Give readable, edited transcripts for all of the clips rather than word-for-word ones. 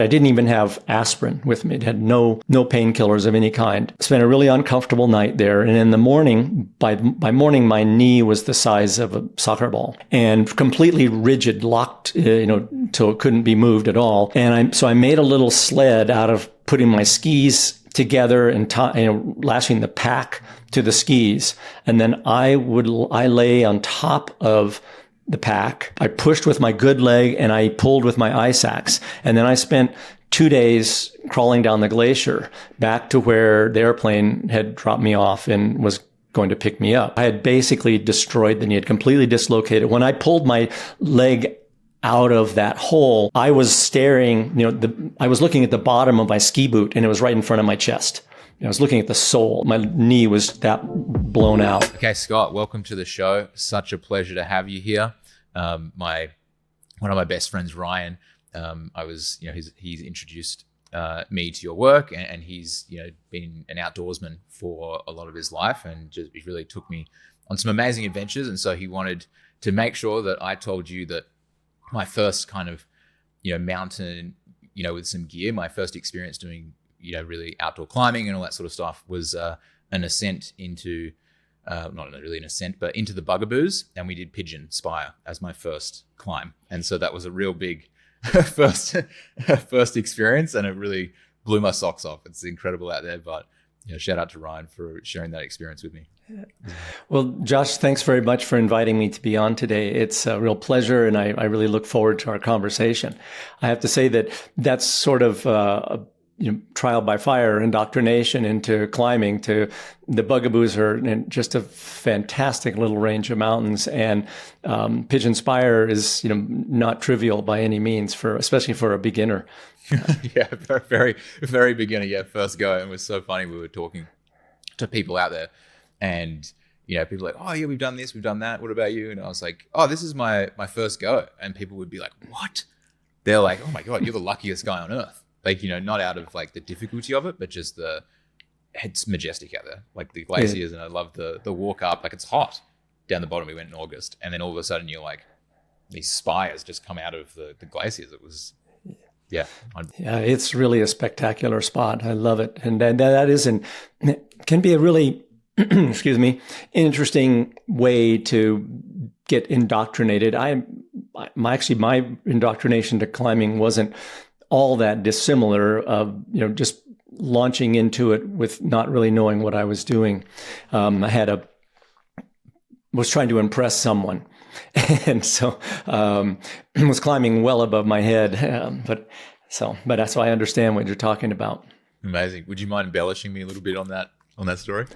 I didn't even have aspirin with me. It had no painkillers of any kind. Spent a really uncomfortable night there. And in the morning, by morning, my knee was the size of a soccer ball and completely rigid, locked, till it couldn't be moved at all. And so I made a little sled out of putting my skis together and lashing the pack to the skis. And then I lay on top of the pack. I pushed with my good leg and I pulled with my eye sacks. And then I spent 2 days crawling down the glacier back to where the airplane had dropped me off and was going to pick me up. I had basically destroyed the knee, had completely dislocated. When I pulled my leg out of that hole, I was staring, I was looking at the bottom of my ski boot and it was right in front of my chest. I was looking at the sole. My knee was that blown out. Okay, Scott, welcome to the show. Such a pleasure to have you here. One of my best friends, Ryan, he's introduced me to your work, and he's been an outdoorsman for a lot of his life, and he really took me on some amazing adventures. And so he wanted to make sure that I told you that my first kind of mountain with some gear, my first experience doing really outdoor climbing and all that sort of stuff was an ascent into not really an ascent, but into the Bugaboos, and we did Pigeon Spire as my first climb. And so that was a real big first experience, and it really blew my socks off. It's incredible out there, but shout out to Ryan for sharing that experience with me. Well, Josh, thanks very much for inviting me to be on today. It's a real pleasure, and I really look forward to our conversation. I have to say that that's sort of trial by fire, indoctrination into climbing. To the Bugaboos are just a fantastic little range of mountains, and Pigeon Spire is not trivial by any means, especially for a beginner. Yeah, very, very beginner. Yeah, first go. And it was so funny. We were talking to people out there, and people were like, oh yeah, we've done this, we've done that. What about you? And I was like, oh, this is my first go. And people would be like, what? They're like, oh my God, you're the luckiest guy on earth. Like, not out of like the difficulty of it, but just it's majestic out there. Like the glaciers, and I love the walk up. Like, it's hot down the bottom. We went in August, and then all of a sudden you're like, these spires just come out of the glaciers. It was, yeah. It's really a spectacular spot. I love it. And that can be a really, excuse me, interesting way to get indoctrinated. My indoctrination to climbing wasn't all that dissimilar of, just launching into it with not really knowing what I was doing. I was trying to impress someone. And so, was climbing well above my head. But that's why I understand what you're talking about. Amazing. Would you mind embellishing me a little bit on that story?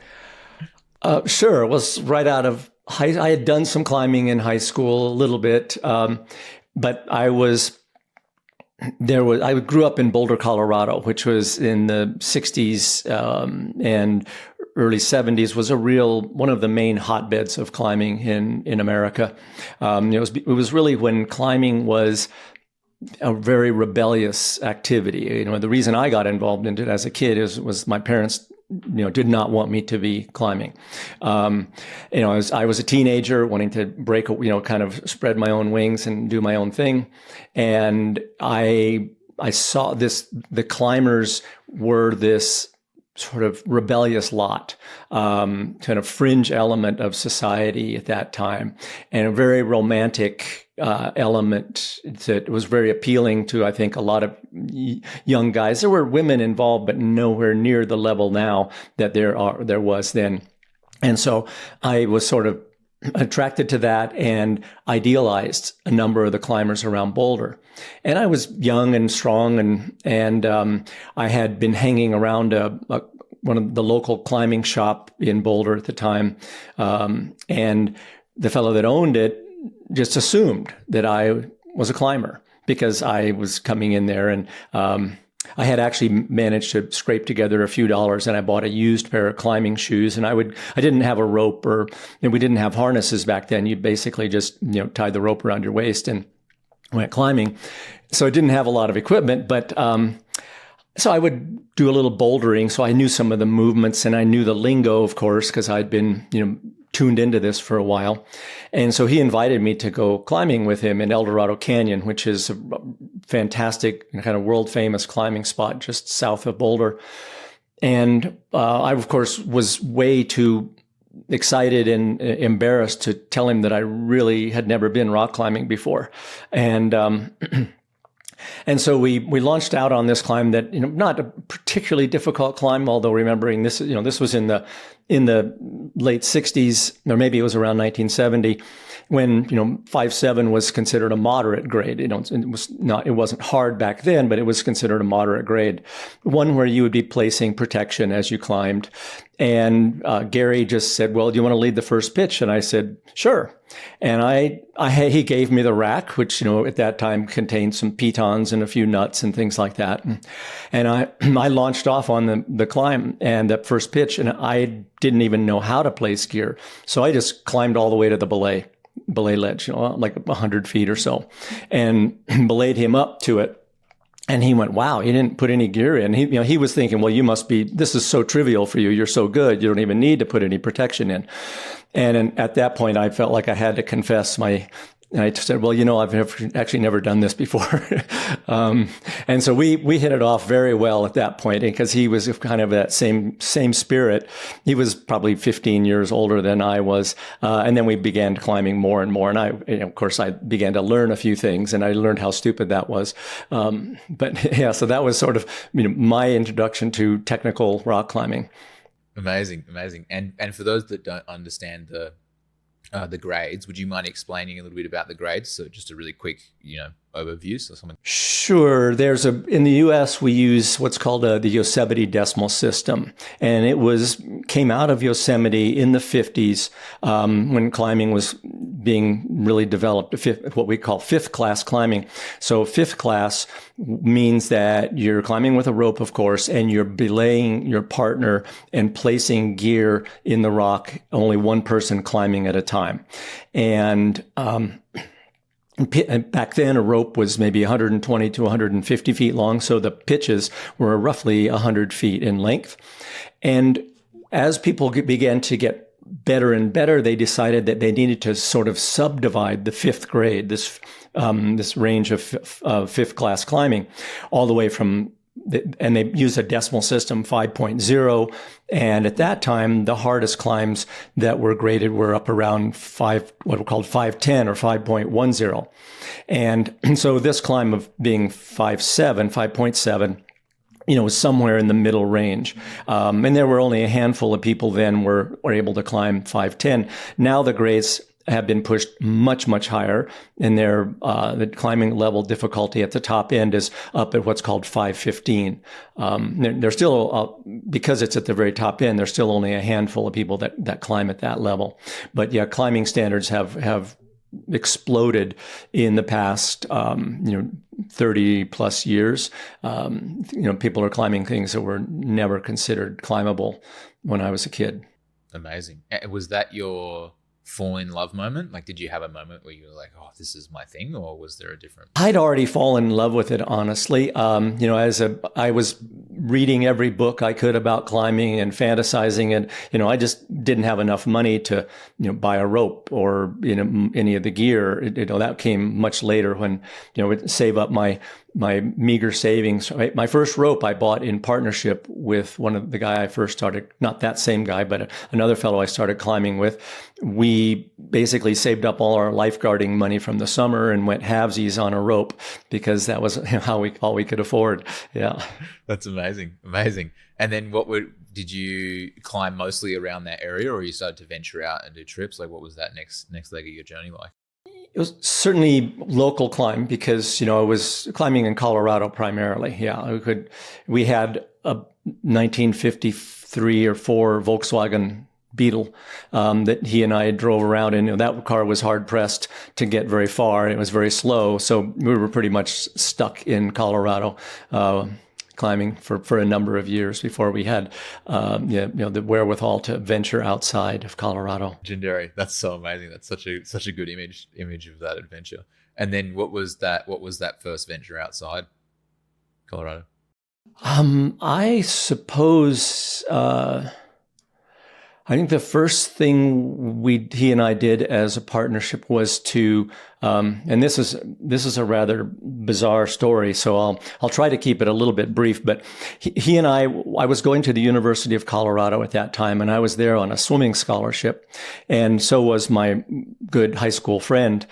Sure. It was right out of I had done some climbing in high school a little bit. But I grew up in Boulder, Colorado, which was in the 60s and early 70s, was one of the main hotbeds of climbing in America. It was really when climbing was a very rebellious activity. The reason I got involved in it as a kid was my parents did not want me to be climbing. I was a teenager wanting to break, kind of spread my own wings and do my own thing. And I saw the climbers were this sort of rebellious lot, kind of fringe element of society at that time, and a very romantic element that was very appealing to, I think, a lot of young guys. There were women involved, but nowhere near the level now that there was then. And so I was sort of attracted to that and idealized a number of the climbers around Boulder. And I was young and strong, and I had been hanging around one of the local climbing shop in Boulder at the time, and the fellow that owned it just assumed that I was a climber because I was coming in there, and I had actually managed to scrape together a few dollars, and I bought a used pair of climbing shoes. And I didn't have a rope, we didn't have harnesses back then. You basically just tied the rope around your waist and went climbing. So I didn't have a lot of equipment, but so I would do a little bouldering. So I knew some of the movements, and I knew the lingo, of course, because I'd been tuned into this for a while. And so he invited me to go climbing with him in El Dorado Canyon, which is a fantastic kind of world famous climbing spot just south of Boulder. And I, of course, was way too excited and embarrassed to tell him that I really had never been rock climbing before. And and so we launched out on this climb that, not a particularly difficult climb, although remembering this, this was in the late 60s, or maybe it was around 1970, when 5.7 was considered a moderate grade. It wasn't hard back then, but it was considered a moderate grade, one where you would be placing protection as you climbed. And Gary just said, "Well, do you want to lead the first pitch?" And I said, "Sure." And he gave me the rack, which at that time contained some pitons and a few nuts and things like that. And I launched off on the climb and that first pitch, and I didn't even know how to place gear, so I just climbed all the way to the belay ledge, like 100 feet or so, and belayed him up to it. And he went, "Wow, you didn't put any gear in." He was thinking, "Well, this is so trivial for you. You're so good. You don't even need to put any protection in." And at that point, I felt like I had to confess and I said, "Well, I've actually never done this before." And so we hit it off very well at that point, because he was kind of that same spirit. He was probably 15 years older than I was. And then we began climbing more and more. And of course, I began to learn a few things, and I learned how stupid that was. But yeah, so that was sort of, my introduction to technical rock climbing. Amazing. And for those that don't understand the grades, would you mind explaining a little bit about the grades? So just a really quick, overview. So someone. Sure. In the U.S., we use what's called the Yosemite decimal system. And it came out of Yosemite in the 50s, when climbing was being really developed, what we call fifth class climbing. So fifth class means that you're climbing with a rope, of course, and you're belaying your partner and placing gear in the rock, only one person climbing at a time. And back then, a rope was maybe 120 to 150 feet long, so the pitches were roughly 100 feet in length. And as people began to get better and better, they decided that they needed to sort of subdivide the fifth grade, this range of fifth class climbing, all the way from and they used a decimal system, 5.0. And at that time, the hardest climbs that were graded were up around what were called 5.10 or 5.10. And so this climb of being 5.7, was somewhere in the middle range. And there were only a handful of people then were able to climb 5.10. Now the grades have been pushed much, much higher, and the climbing level difficulty at the top end is up at what's called 5.15. There's still, because it's at the very top end, there's still only a handful of people that climb at that level. But yeah, climbing standards have exploded in the past, 30 plus years. People are climbing things that were never considered climbable when I was a kid. Amazing. Was that your fall in love moment? Like, did you have a moment where you were like, "Oh, this is my thing," or was there a different? I'd already fallen in love with it, honestly. I was reading every book I could about climbing and fantasizing it. I just didn't have enough money to, buy a rope or, any of the gear. That came much later when, save up my meager savings. My first rope I bought in partnership with one of the guy I first started, not that same guy, but another fellow I started climbing with. We basically saved up all our lifeguarding money from the summer and went halvesies on a rope, because that was all we could afford. Yeah. That's amazing. And then did you climb mostly around that area, or you started to venture out and do trips? Like, what was that next leg of your journey like? It was certainly local climb, because, I was climbing in Colorado primarily. Yeah, we had a 1953 or 4 Volkswagen Beetle that he and I drove around in. That car was hard pressed to get very far. It was very slow. So we were pretty much stuck in Colorado, climbing for a number of years before we had the wherewithal to venture outside of Colorado. Legendary. That's so amazing. That's such a good image of that adventure. And then what was that first venture outside Colorado? I suppose I think the first thing he and I did as a partnership was to, and this is a rather bizarre story, so I'll try to keep it a little bit brief. But he and I was going to the University of Colorado at that time, and I was there on a swimming scholarship, and so was my good high school friend.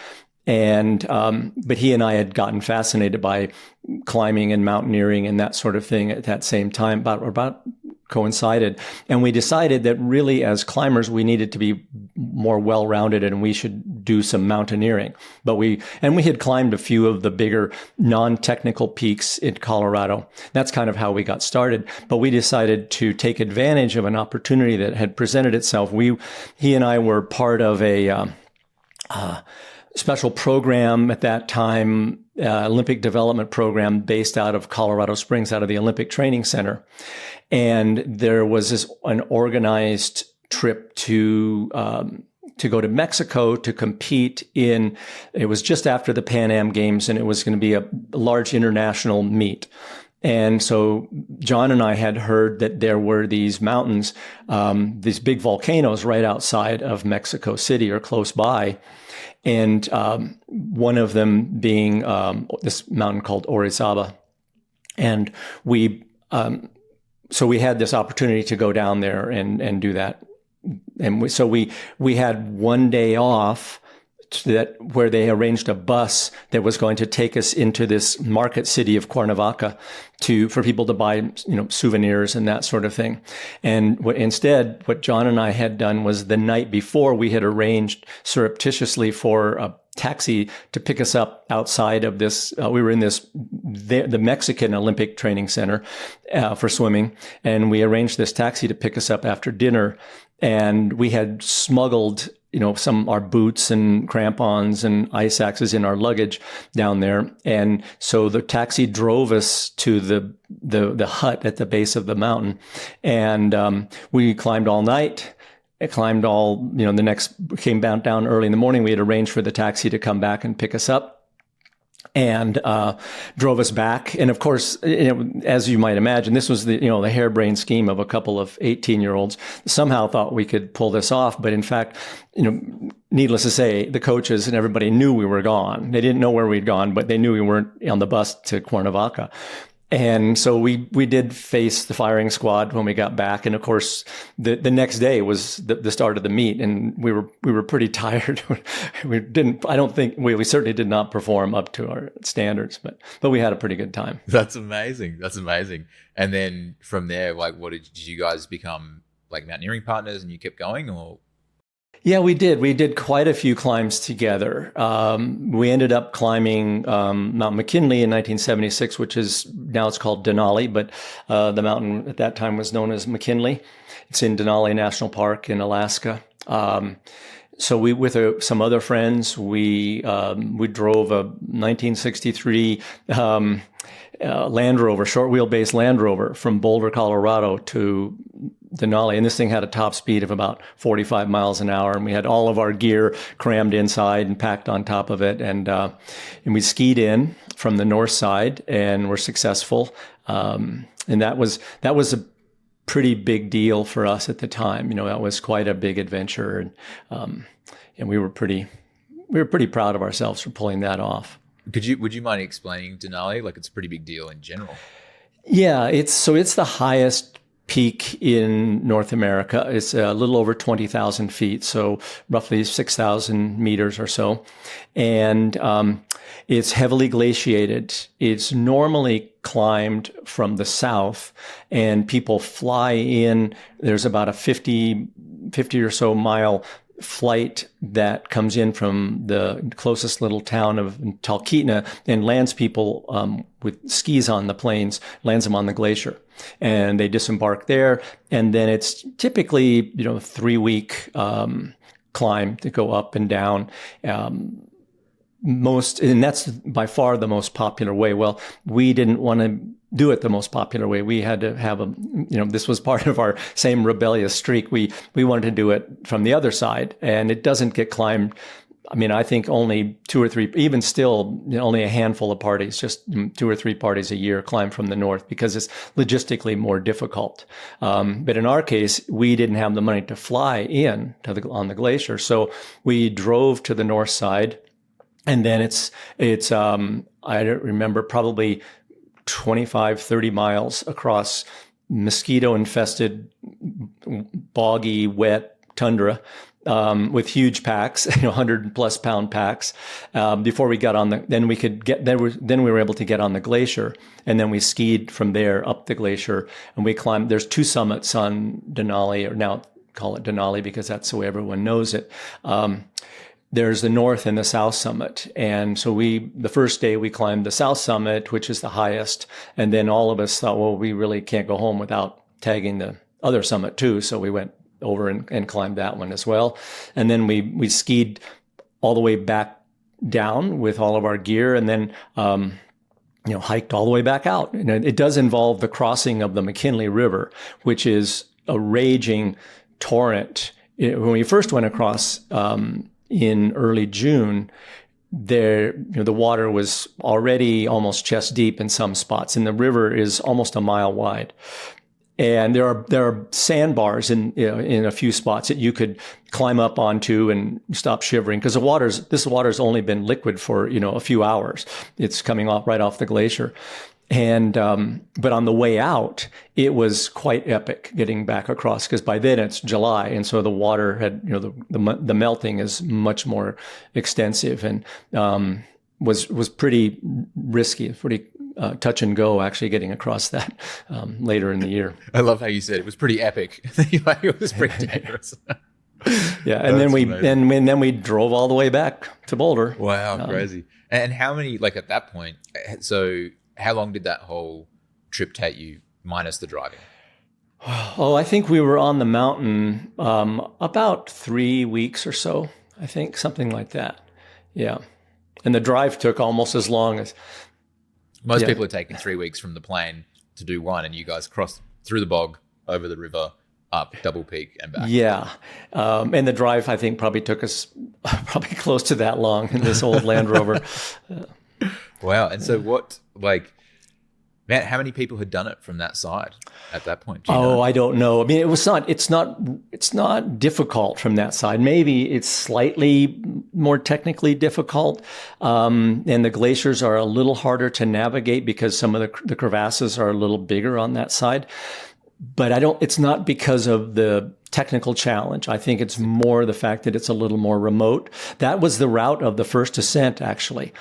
And but he and I had gotten fascinated by climbing and mountaineering and that sort of thing at that same time, about coincided. And we decided that really as climbers, we needed to be more well-rounded and we should do some mountaineering. But we had climbed a few of the bigger non-technical peaks in Colorado. That's kind of how we got started. But we decided to take advantage of an opportunity that had presented itself. He and I were part of a special program at that time, Olympic development program based out of Colorado Springs, out of the Olympic Training Center. And there was an organized trip to go to Mexico to compete in, it was just after the Pan Am Games, and it was going to be a large international meet. And so John and I had heard that there were these mountains, these big volcanoes right outside of Mexico City or close by. And one of them being this mountain called Orizaba. And so we had this opportunity to go down there and do that. And we had one day off where they arranged a bus that was going to take us into this market city of Cuernavaca for people to buy, souvenirs and that sort of thing. And instead, what John and I had done was the night before we had arranged surreptitiously for a taxi to pick us up outside of this. We were in the Mexican Olympic Training Center for swimming, and we arranged this taxi to pick us up after dinner. And we had smuggled, our boots and crampons and ice axes in our luggage down there. And so the taxi drove us to the hut at the base of the mountain. And we climbed all night. I climbed came down early in the morning. We had arranged for the taxi to come back and pick us up. And drove us back. And of course, as you might imagine, this was the harebrained scheme of a couple of 18-year-olds. Somehow thought we could pull this off, but in fact, needless to say, the coaches and everybody knew we were gone. They didn't know where we'd gone, but they knew we weren't on the bus to Cuernavaca. And so we did face the firing squad when we got back. And of course, the next day was the start of the meet, and we were pretty tired. we certainly did not perform up to our standards, but we had a pretty good time. That's amazing. And then from there, did you guys become like mountaineering partners and you kept going, or? Yeah, we did. We did quite a few climbs together. We ended up climbing Mount McKinley in 1976, which is now it's called Denali, but the mountain at that time was known as McKinley. It's in Denali National Park in Alaska. So we, with some other friends, we drove a 1963 Land Rover, short wheelbase Land Rover, from Boulder, Colorado to Denali, and this thing had a top speed of about 45 miles an hour, and we had all of our gear crammed inside and packed on top of it, and we skied in from the north side and were successful, and that was a pretty big deal for us at the time. That was quite a big adventure, and we were pretty proud of ourselves for pulling that off. Would you mind explaining Denali? It's a pretty big deal in general. Yeah, it's the highest peak in North America. It's a little over 20,000 feet, so roughly 6,000 meters or so. And it's heavily glaciated. It's normally climbed from the south, and people fly in. There's about a 50 or so mile flight that comes in from the closest little town of Talkeetna and lands people with skis on the plains, lands them on the glacier. And they disembark there. And then it's typically, 3-week climb to go up and down. And that's by far the most popular way. Well, we didn't want to do it the most popular way. We had to have this was part of our same rebellious streak. We wanted to do it from the other side, and it doesn't get climbed I mean, I think only 2 or 3, even still, only a handful of parties, just 2 or 3 parties a year climb from the north because it's logistically more difficult. But in our case, we didn't have the money to fly in to on the glacier. So we drove to the north side. And then I don't remember, probably 25, 30 miles across mosquito-infested, boggy, wet tundra, with huge packs, 100+ pound packs, before we got on then we were able to get on the glacier, and then we skied from there up the glacier, and we climbed. There's 2 summits on Denali, or now call it Denali because that's the way everyone knows it. There's the north and the south summit. And so the first day we climbed the south summit, which is the highest. And then all of us thought, well, we really can't go home without tagging the other summit too. So we went over and climbed that one as well. And then we skied all the way back down with all of our gear, and then, hiked all the way back out. And it does involve the crossing of the McKinley River, which is a raging torrent. When we first went across, in early June, the water was already almost chest deep in some spots, and the river is almost a mile wide. And there are sandbars in a few spots that you could climb up onto and stop shivering, because this water's only been liquid for a few hours. It's coming right off the glacier. And, but on the way out, it was quite epic getting back across, because by then it's July. And so the water had, the melting is much more extensive, and, was pretty risky, pretty, touch and go actually getting across that, later in the year. I love how you said it was pretty epic. It was pretty dangerous. Yeah. And then we drove all the way back to Boulder. Wow. Crazy. And how many, at that point, so how long did that whole trip take you, minus the driving? Oh, I think we were on the mountain about 3 weeks or so. I think something like that. Yeah. And the drive took almost as long as... Most people are taking 3 weeks from the plane to do one, and you guys crossed through the bog, over the river, up Double Peak and back. Yeah. And the drive, I think, probably took us probably close to that long in this old Land Rover. Wow. And so man, how many people had done it from that side at that point? Do you know? I don't know. I mean, it's not difficult from that side. Maybe it's slightly more technically difficult. And the glaciers are a little harder to navigate because some of the crevasses are a little bigger on that side. But it's not because of the technical challenge. I think it's more the fact that it's a little more remote. That was the route of the first ascent, actually.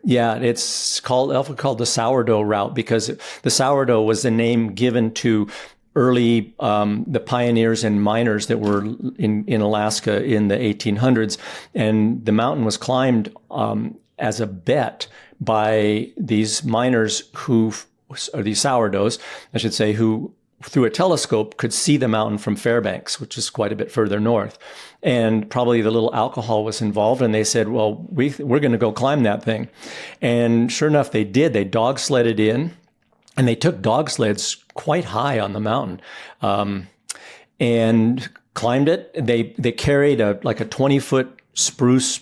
Yeah, it's often called the sourdough route, because the sourdough was the name given to early the pioneers and miners that were in Alaska in the 1800s, and the mountain was climbed as a bet by these miners or these sourdoughs, I should say, who through a telescope could see the mountain from Fairbanks, which is quite a bit further north. And probably the little alcohol was involved, and they said, well, we're going to go climb that thing. And sure enough, they did. They dog sledded in, and they took dog sleds quite high on the mountain, and climbed it. They carried a 20-foot spruce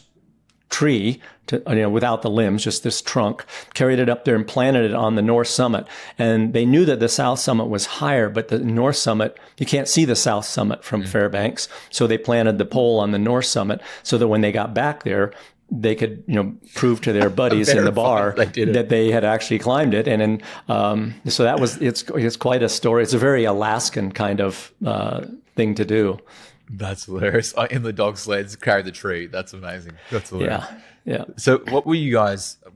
tree without the limbs, just this trunk, carried it up there and planted it on the north summit. And they knew that the south summit was higher, but the north summit, you can't see the south summit from Fairbanks. So they planted the pole on the north summit so that when they got back there, they could, prove to their buddies in the bar that they had actually climbed it. And then, so it's quite a story. It's a very Alaskan kind of thing to do. That's hilarious. In the dog sleds, carry the tree. That's amazing. That's hilarious. Yeah. So what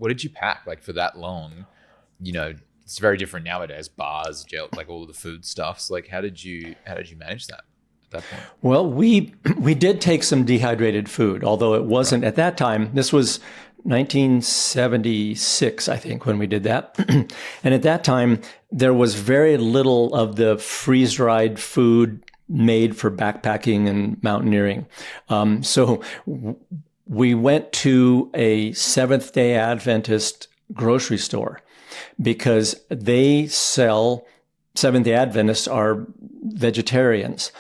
did you pack for that long? It's very different nowadays, bars, gel, all of the food stuff. So how did you manage that at that point? Well, we did take some dehydrated food, although it wasn't at that time. This was 1976, I think, when we did that. And at that time, there was very little of the freeze-dried food made for backpacking and mountaineering. So we went to a Seventh-day Adventist grocery store because Seventh-day Adventists are vegetarians.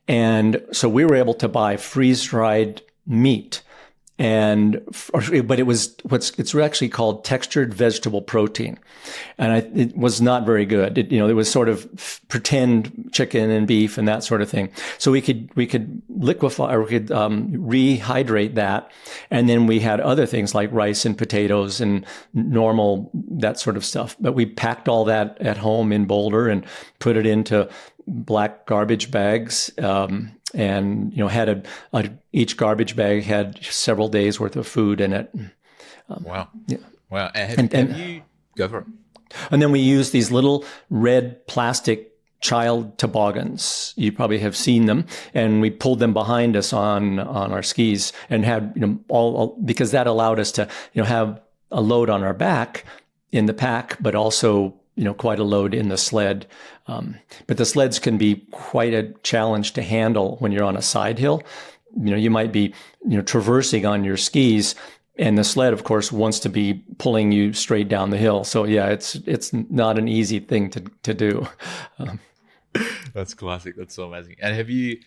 And so we were able to buy freeze-dried meat. But it's actually called textured vegetable protein. And it was not very good. It was sort of pretend chicken and beef and that sort of thing. So we could liquefy, or we could rehydrate that. And then we had other things like rice and potatoes and normal, that sort of stuff. But we packed all that at home in Boulder and put it into black garbage bags, and had each garbage bag had several days worth of food in it. Wow. Yeah. Wow. And have you go for it? And then we used these little red plastic child toboggans. You probably have seen them, and we pulled them behind us on our skis, and had all because that allowed us to have a load on our back in the pack, but also quite a load in the sled. But the sleds can be quite a challenge to handle when you're on a side hill. You might be, traversing on your skis, and the sled, of course, wants to be pulling you straight down the hill. So yeah, it's not an easy thing to do. That's classic. That's so amazing. And have you,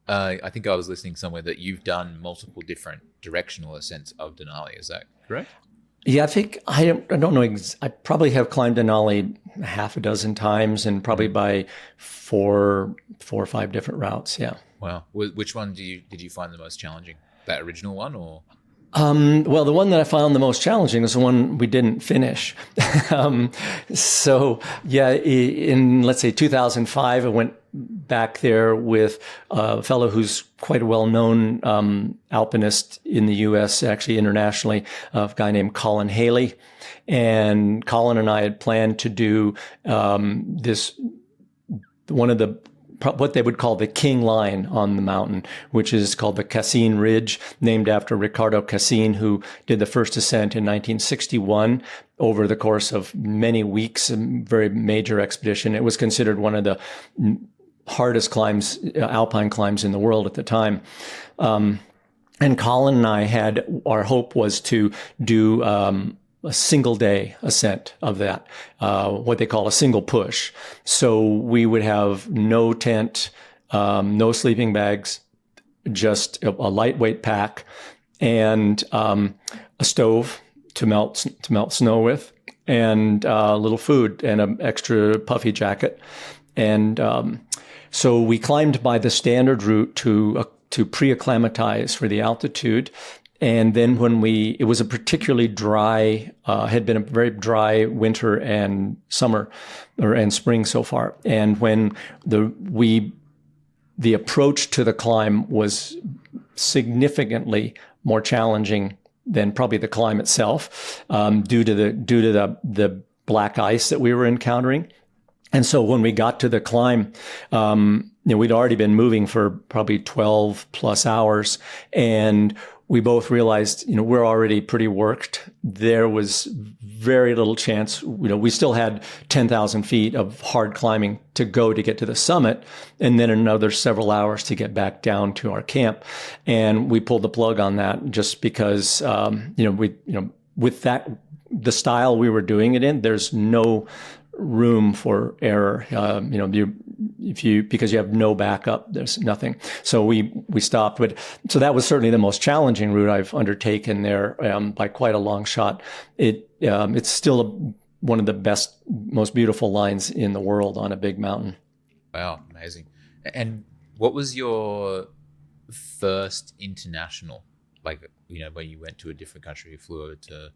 I think I was listening somewhere that you've done multiple different directional ascents of Denali. Is that correct? Yeah, I think I don't know. I probably have climbed Denali half a dozen times, and probably by four or five different routes. Yeah. Wow. Which one did you find the most challenging? That original one, or? Well, the one that I found the most challenging is the one we didn't finish. So yeah, in let's say 2005, I went back there with a fellow who's quite a well-known alpinist in the U.S., actually internationally, a guy named Colin Haley. And Colin and I had planned to do one of the what they would call the king line on the mountain, which is called the Cassin Ridge, named after Ricardo Cassin, who did the first ascent in 1961 over the course of many weeks, a very major expedition. It was considered one of the hardest climbs, alpine climbs in the world at the time. And Colin and I our hope was to do a single day ascent of that, what they call a single push. So we would have no tent, no sleeping bags, just a lightweight pack, and a stove to melt snow with, and a little food and an extra puffy jacket. And so we climbed by the standard route to pre-acclimatize for the altitude. And then it was a particularly dry, had been a very dry winter and summer and spring so far. And when the approach to the climb was significantly more challenging than probably the climb itself, due to the black ice that we were encountering. And so when we got to the climb, we'd already been moving for probably 12 plus hours, and we both realized, we're already pretty worked. There was very little chance. We still had 10,000 feet of hard climbing to go to get to the summit, and then another several hours to get back down to our camp. And we pulled the plug on that just because, with that, the style we were doing it in, there's no room for error. Because you have no backup, there's nothing. So we stopped. But so that was certainly the most challenging route I've undertaken there, by quite a long shot. It's still one of the best, most beautiful lines in the world on a big mountain. Wow, amazing. And what was your first international, when you went to a different country, you flew over to?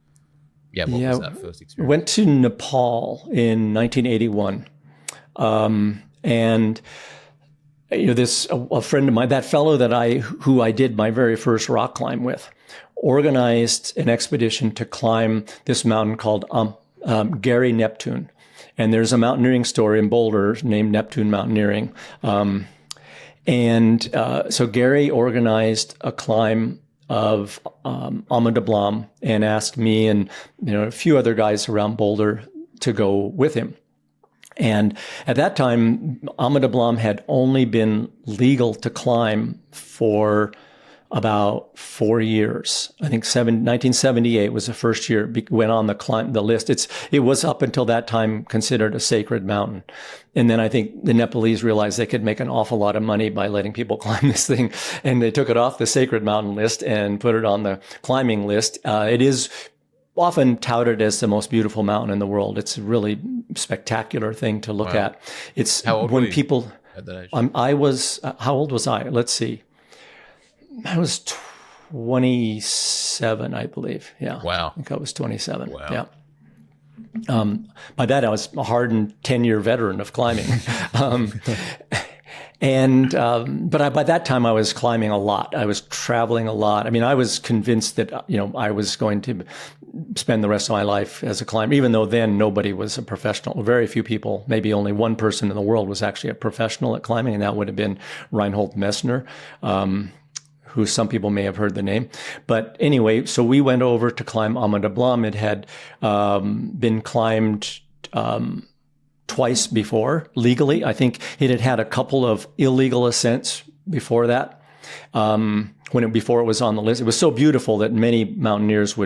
What was that first experience? Went to Nepal in 1981. And a friend of mine, that fellow who I did my very first rock climb with, organized an expedition to climb this mountain called Gary Neptune. And there's a mountaineering store in Boulder named Neptune Mountaineering. So Gary organized a climb of Ama Dablam and asked me and a few other guys around Boulder to go with him. And at that time, Ama Dablam had only been legal to climb for about 4 years. I think 1978 was the first year it went on the list. It was up until that time considered a sacred mountain. And then I think the Nepalese realized they could make an awful lot of money by letting people climb this thing. And they took it off the sacred mountain list and put it on the climbing list. It is often touted as the most beautiful mountain in the world. It's a really spectacular thing to look at. It's how old when were you people, at that age? I was, how old was I? Let's see. I was 27, I believe. Yeah. Wow. I think I was 27. Wow. Yeah. By that, I was a hardened 10-year veteran of climbing. But by that time I was climbing a lot. I was traveling a lot. I mean, I was convinced that, I was going to spend the rest of my life as a climber, even though then nobody was a professional. Very few people, maybe only one person in the world was actually a professional at climbing, and that would have been Reinhold Messner, who some people may have heard the name. But anyway, so we went over to climb Ama Dablam. It had been climbed twice before legally. I think it had had a couple of illegal ascents before that. Before it was on the list, it was so beautiful that many mountaineers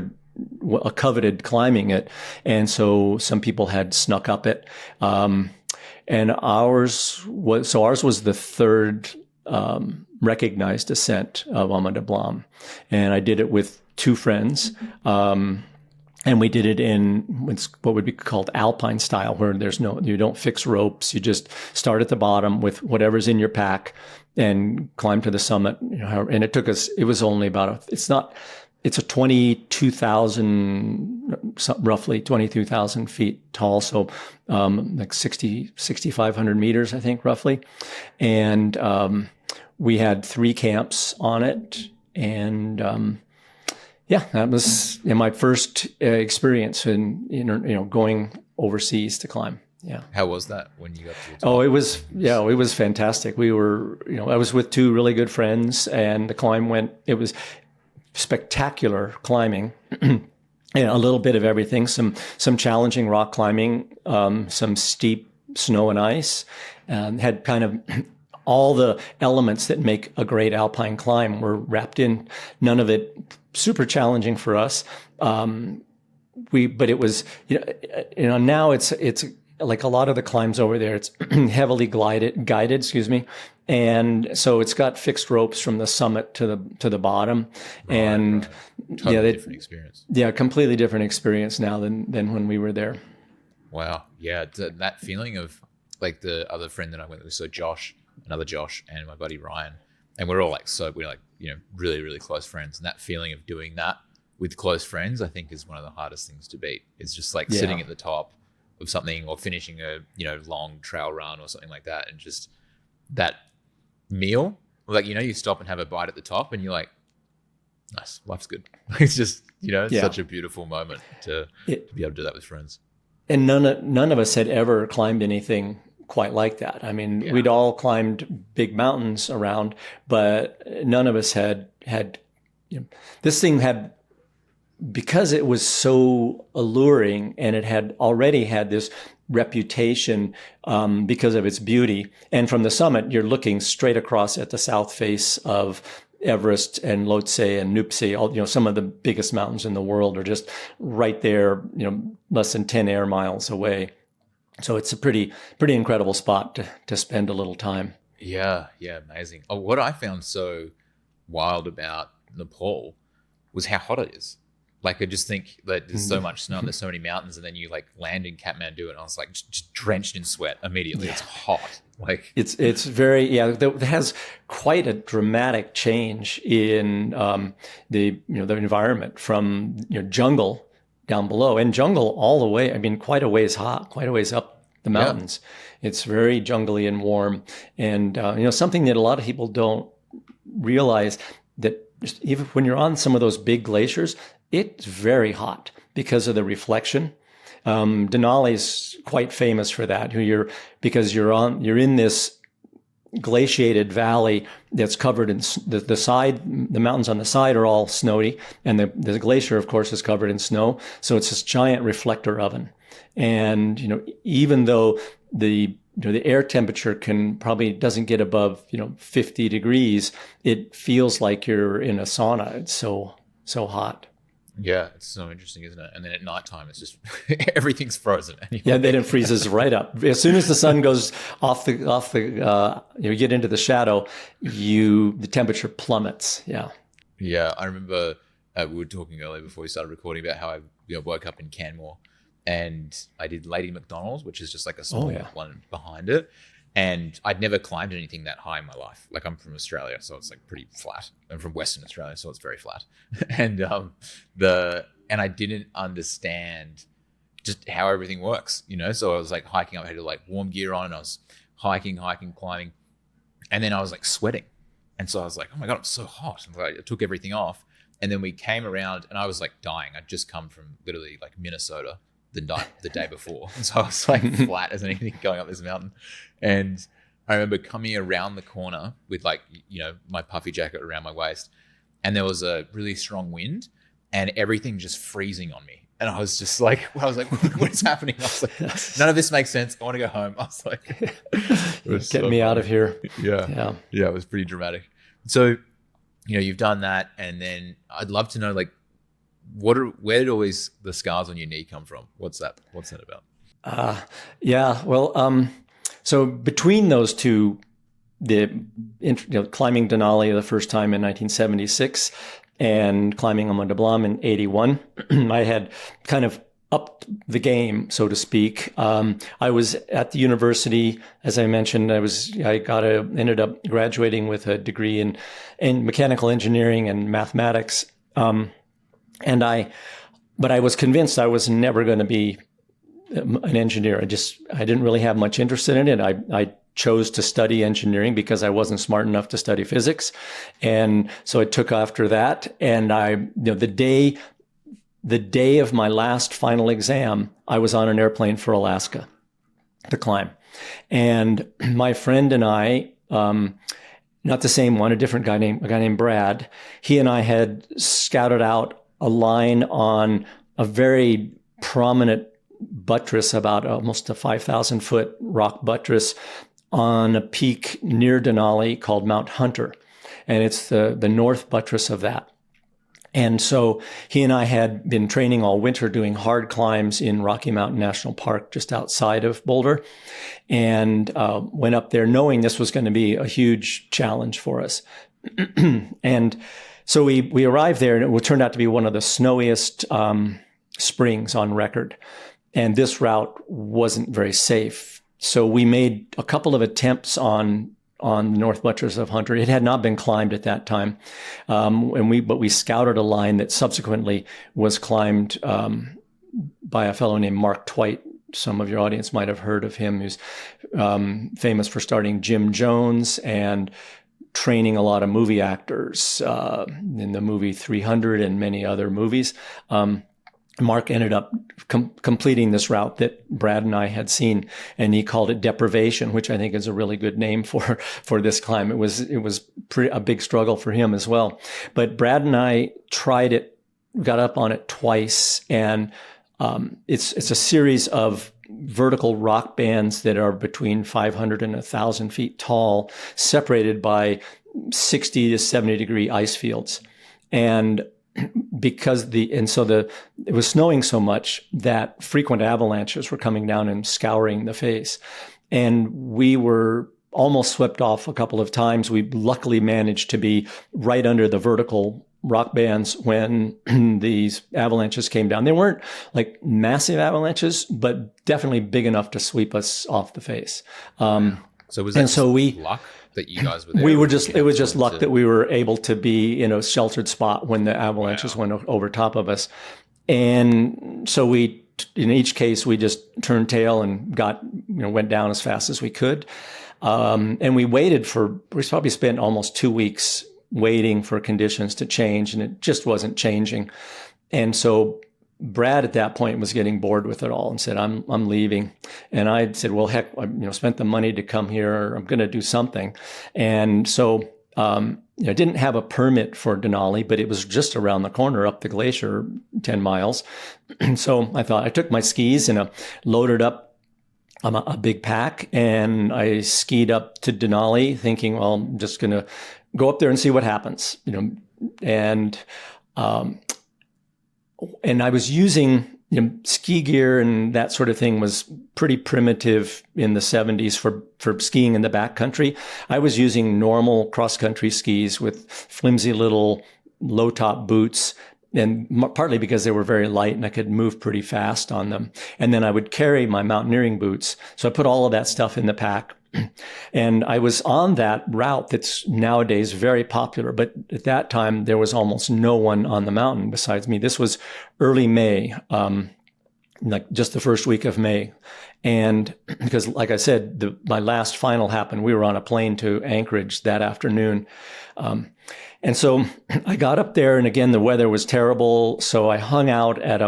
coveted climbing it, and so some people had snuck up it. And ours was the third recognized ascent of Ama Dablam, and I did it with two friends. And we did it in what would be called alpine style, where you don't fix ropes. You just start at the bottom with whatever's in your pack and climb to the summit. And it took us, it was only it's a roughly 22,000 feet tall. So, like 6,500 meters, I think, roughly. And, we had 3 camps on it, and, yeah, that was my first experience in going overseas to climb. Yeah. How was that when you got to the top? Oh, it was fantastic. We were, I was with 2 really good friends, and the climb it was spectacular climbing. And a little bit of everything, some challenging rock climbing, some steep snow and ice, had kind of all the elements that make a great alpine climb were wrapped in. None of it super challenging for us. But it was, now it's like a lot of the climbs over there, it's heavily guided, and so it's got fixed ropes from the summit to the bottom, and Totally different experience. Yeah, completely different experience now than when we were there. Wow, yeah, that feeling of like the other friend that I went with, so another Josh, and my buddy Ryan, and we're all we're really, really close friends, and that feeling of doing that with close friends, I think, is one of the hardest things to beat. It's just like sitting at the top of something, or finishing a long trail run or something like that, and just that meal, like you stop and have a bite at the top, and you're like, nice, life's good. It's just it's such a beautiful moment to be able to do that with friends. And none of us had ever climbed anything quite like that. I mean, we'd all climbed big mountains around, but none of us had this thing had, because it was so alluring, and it had already had this reputation because of its beauty. And from the summit, you're looking straight across at the south face of Everest and Lhotse and Nuptse. Some of the biggest mountains in the world are just right there, less than 10 air miles away. So it's a pretty incredible spot to spend a little time. Yeah, amazing. Oh, what I found so wild about Nepal was how hot it is. Like, I just think that there's so much snow and there's so many mountains, and then you land in Kathmandu, and I was like just drenched in sweat immediately. Yeah. It's hot. Like it's very, it has quite a dramatic change in the environment from jungle down below, and jungle all the way. I mean, quite a ways up the mountains. Yeah. It's very jungly and warm, and something that a lot of people don't realize, that even when you're on some of those big glaciers, it's very hot because of the reflection. Denali is quite famous for that. Because you're in this glaciated valley that's covered in the side. The mountains on the side are all snowy, and the glacier, of course, is covered in snow. So it's this giant reflector oven. And even though the the air temperature doesn't get above 50 degrees. It feels like you're in a sauna. It's so hot. Yeah, it's so interesting, isn't it? And then at nighttime, it's just everything's frozen. Anyway. Yeah, then it freezes right up. As soon as the sun goes off the you get into the shadow, the temperature plummets. Yeah. Yeah, I remember we were talking earlier before we started recording about how I woke up in Canmore, and I did Lady McDonald's, which is just like a small one behind it. And I'd never climbed anything that high in my life. Like, I'm from Australia, so it's like pretty flat. I'm from Western Australia, so it's very flat. And I didn't understand just how everything works, So I was like hiking up, I had like warm gear on, and I was hiking, climbing, and then I was like sweating, and so I was like, oh my god, I'm so hot. And I took everything off, and then we came around, and I was like dying. I'd just come from literally like Minnesota the day before, and so I was like flat as anything going up this mountain. And I remember coming around the corner with like my puffy jacket around my waist, and there was a really strong wind, and everything just freezing on me. And I was just like, what is happening? I was like, none of this makes sense. I want to go home. I was like, get me out of here. Yeah, it was pretty dramatic. So you've done that, and then I'd love to know, like, where did always the scars on your knee come from? What's that about? So between those two, climbing Denali the first time in 1976 and climbing Mont de Blanc in 81, I had kind of upped the game, so to speak. I was at the university, as I mentioned. Ended up graduating with a degree in mechanical engineering and mathematics. But I was convinced I was never going to be an engineer. I didn't really have much interest in it. I chose to study engineering because I wasn't smart enough to study physics. And so I took after that. And the day of my last final exam, I was on an airplane for Alaska to climb. And my friend and I, not the same one, a guy named Brad, he and I had scouted out a line on a very prominent buttress, about almost a 5,000 foot rock buttress on a peak near Denali called Mount Hunter. And it's the north buttress of that. And so he and I had been training all winter doing hard climbs in Rocky Mountain National Park, just outside of Boulder, and went up there knowing this was going to be a huge challenge for us. And so we arrived there, and it turned out to be one of the snowiest springs on record. And this route wasn't very safe. So we made a couple of attempts on the North Buttress of Hunter. It had not been climbed at that time. But we scouted a line that subsequently was climbed by a fellow named Mark Twight. Some of your audience might have heard of him. He's famous for starting Jim Jones and training a lot of movie actors in the movie 300 and many other movies. Mark ended up completing this route that Brad and I had seen, and he called it Deprivation, which I think is a really good name for this climb. It was a big struggle for him as well. But Brad and I tried it, got up on it twice, and it's a series of vertical rock bands that are between 500 and 1,000 feet tall, separated by 60 to 70 degree ice fields. And it was snowing so much that frequent avalanches were coming down and scouring the face. And we were almost swept off a couple of times. We luckily managed to be right under the vertical rock bands when these avalanches came down. They weren't like massive avalanches, but definitely big enough to sweep us off the face. So was that luck that you guys were there? It was just luck that we were able to be in a sheltered spot when the avalanches went over top of us. And so in each case, we just turned tail and went down as fast as we could. And we probably spent almost 2 weeks waiting for conditions to change, and it just wasn't changing. And so Brad at that point was getting bored with it all and said, I'm leaving. And I said, well, heck, I spent the money to come here. I'm going to do something. And so I didn't have a permit for Denali, but it was just around the corner up the glacier, 10 miles. So I thought, I took my skis and loaded up a big pack, and I skied up to Denali thinking, well, I'm just going to go up there and see what happens, and I was using, ski gear and that sort of thing was pretty primitive in the 70s for skiing in the backcountry. I was using normal cross-country skis with flimsy little low-top boots, and partly because they were very light and I could move pretty fast on them. And then I would carry my mountaineering boots. So I put all of that stuff in the pack. And I was on that route that's nowadays very popular. But at that time, there was almost no one on the mountain besides me. This was early May, like just the first week of May. And because, like I said, my last final happened, we were on a plane to Anchorage that afternoon. And so I got up there, and again, the weather was terrible. So I hung out at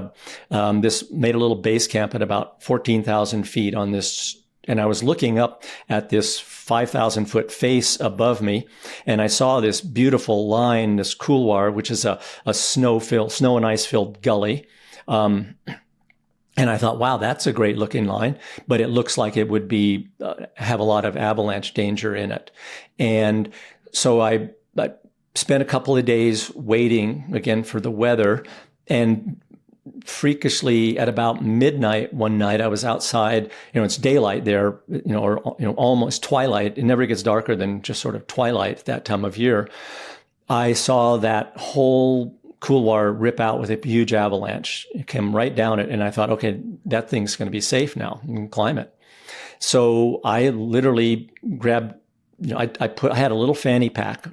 made a little base camp at about 14,000 feet on this. And I was looking up at this 5,000 foot face above me, and I saw this beautiful line, this couloir, which is a snow and ice filled gully. And I thought, wow, that's a great looking line, but it looks like it would have a lot of avalanche danger in it. And so I spent a couple of days waiting again for the weather, and freakishly at about midnight one night, I was outside, it's daylight there, or almost twilight. It never gets darker than just sort of twilight at that time of year. I saw that whole couloir rip out with a huge avalanche. It came right down it. And I thought, okay, that thing's going to be safe now. You can climb it. So I literally grabbed, I had a little fanny pack,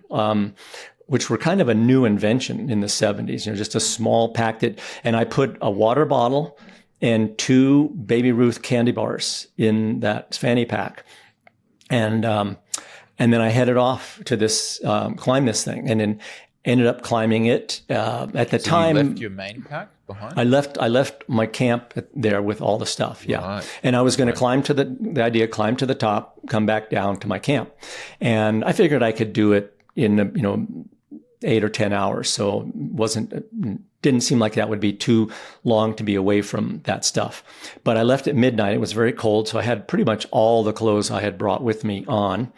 which were kind of a new invention in the 70s, just a small pack and I put a water bottle and 2 Baby Ruth candy bars in that fanny pack. And then I headed off to climb this thing, and then ended up climbing it. At the time, you left your main pack behind? I left my camp there with all the stuff. Yeah. Right. And I was going to climb to climb to the top, come back down to my camp. And I figured I could do it in, 8 or 10 hours. So didn't seem like that would be too long to be away from that stuff. But I left at midnight. It was very cold. So I had pretty much all the clothes I had brought with me on.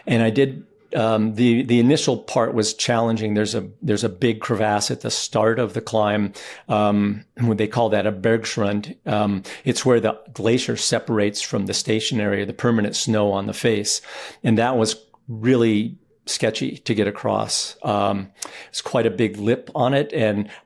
And I did, the initial part was challenging. There's a big crevasse at the start of the climb. They call that a bergschrund. It's where the glacier separates from the stationary, the permanent snow on the face. And that was really sketchy to get across. It's quite a big lip on it.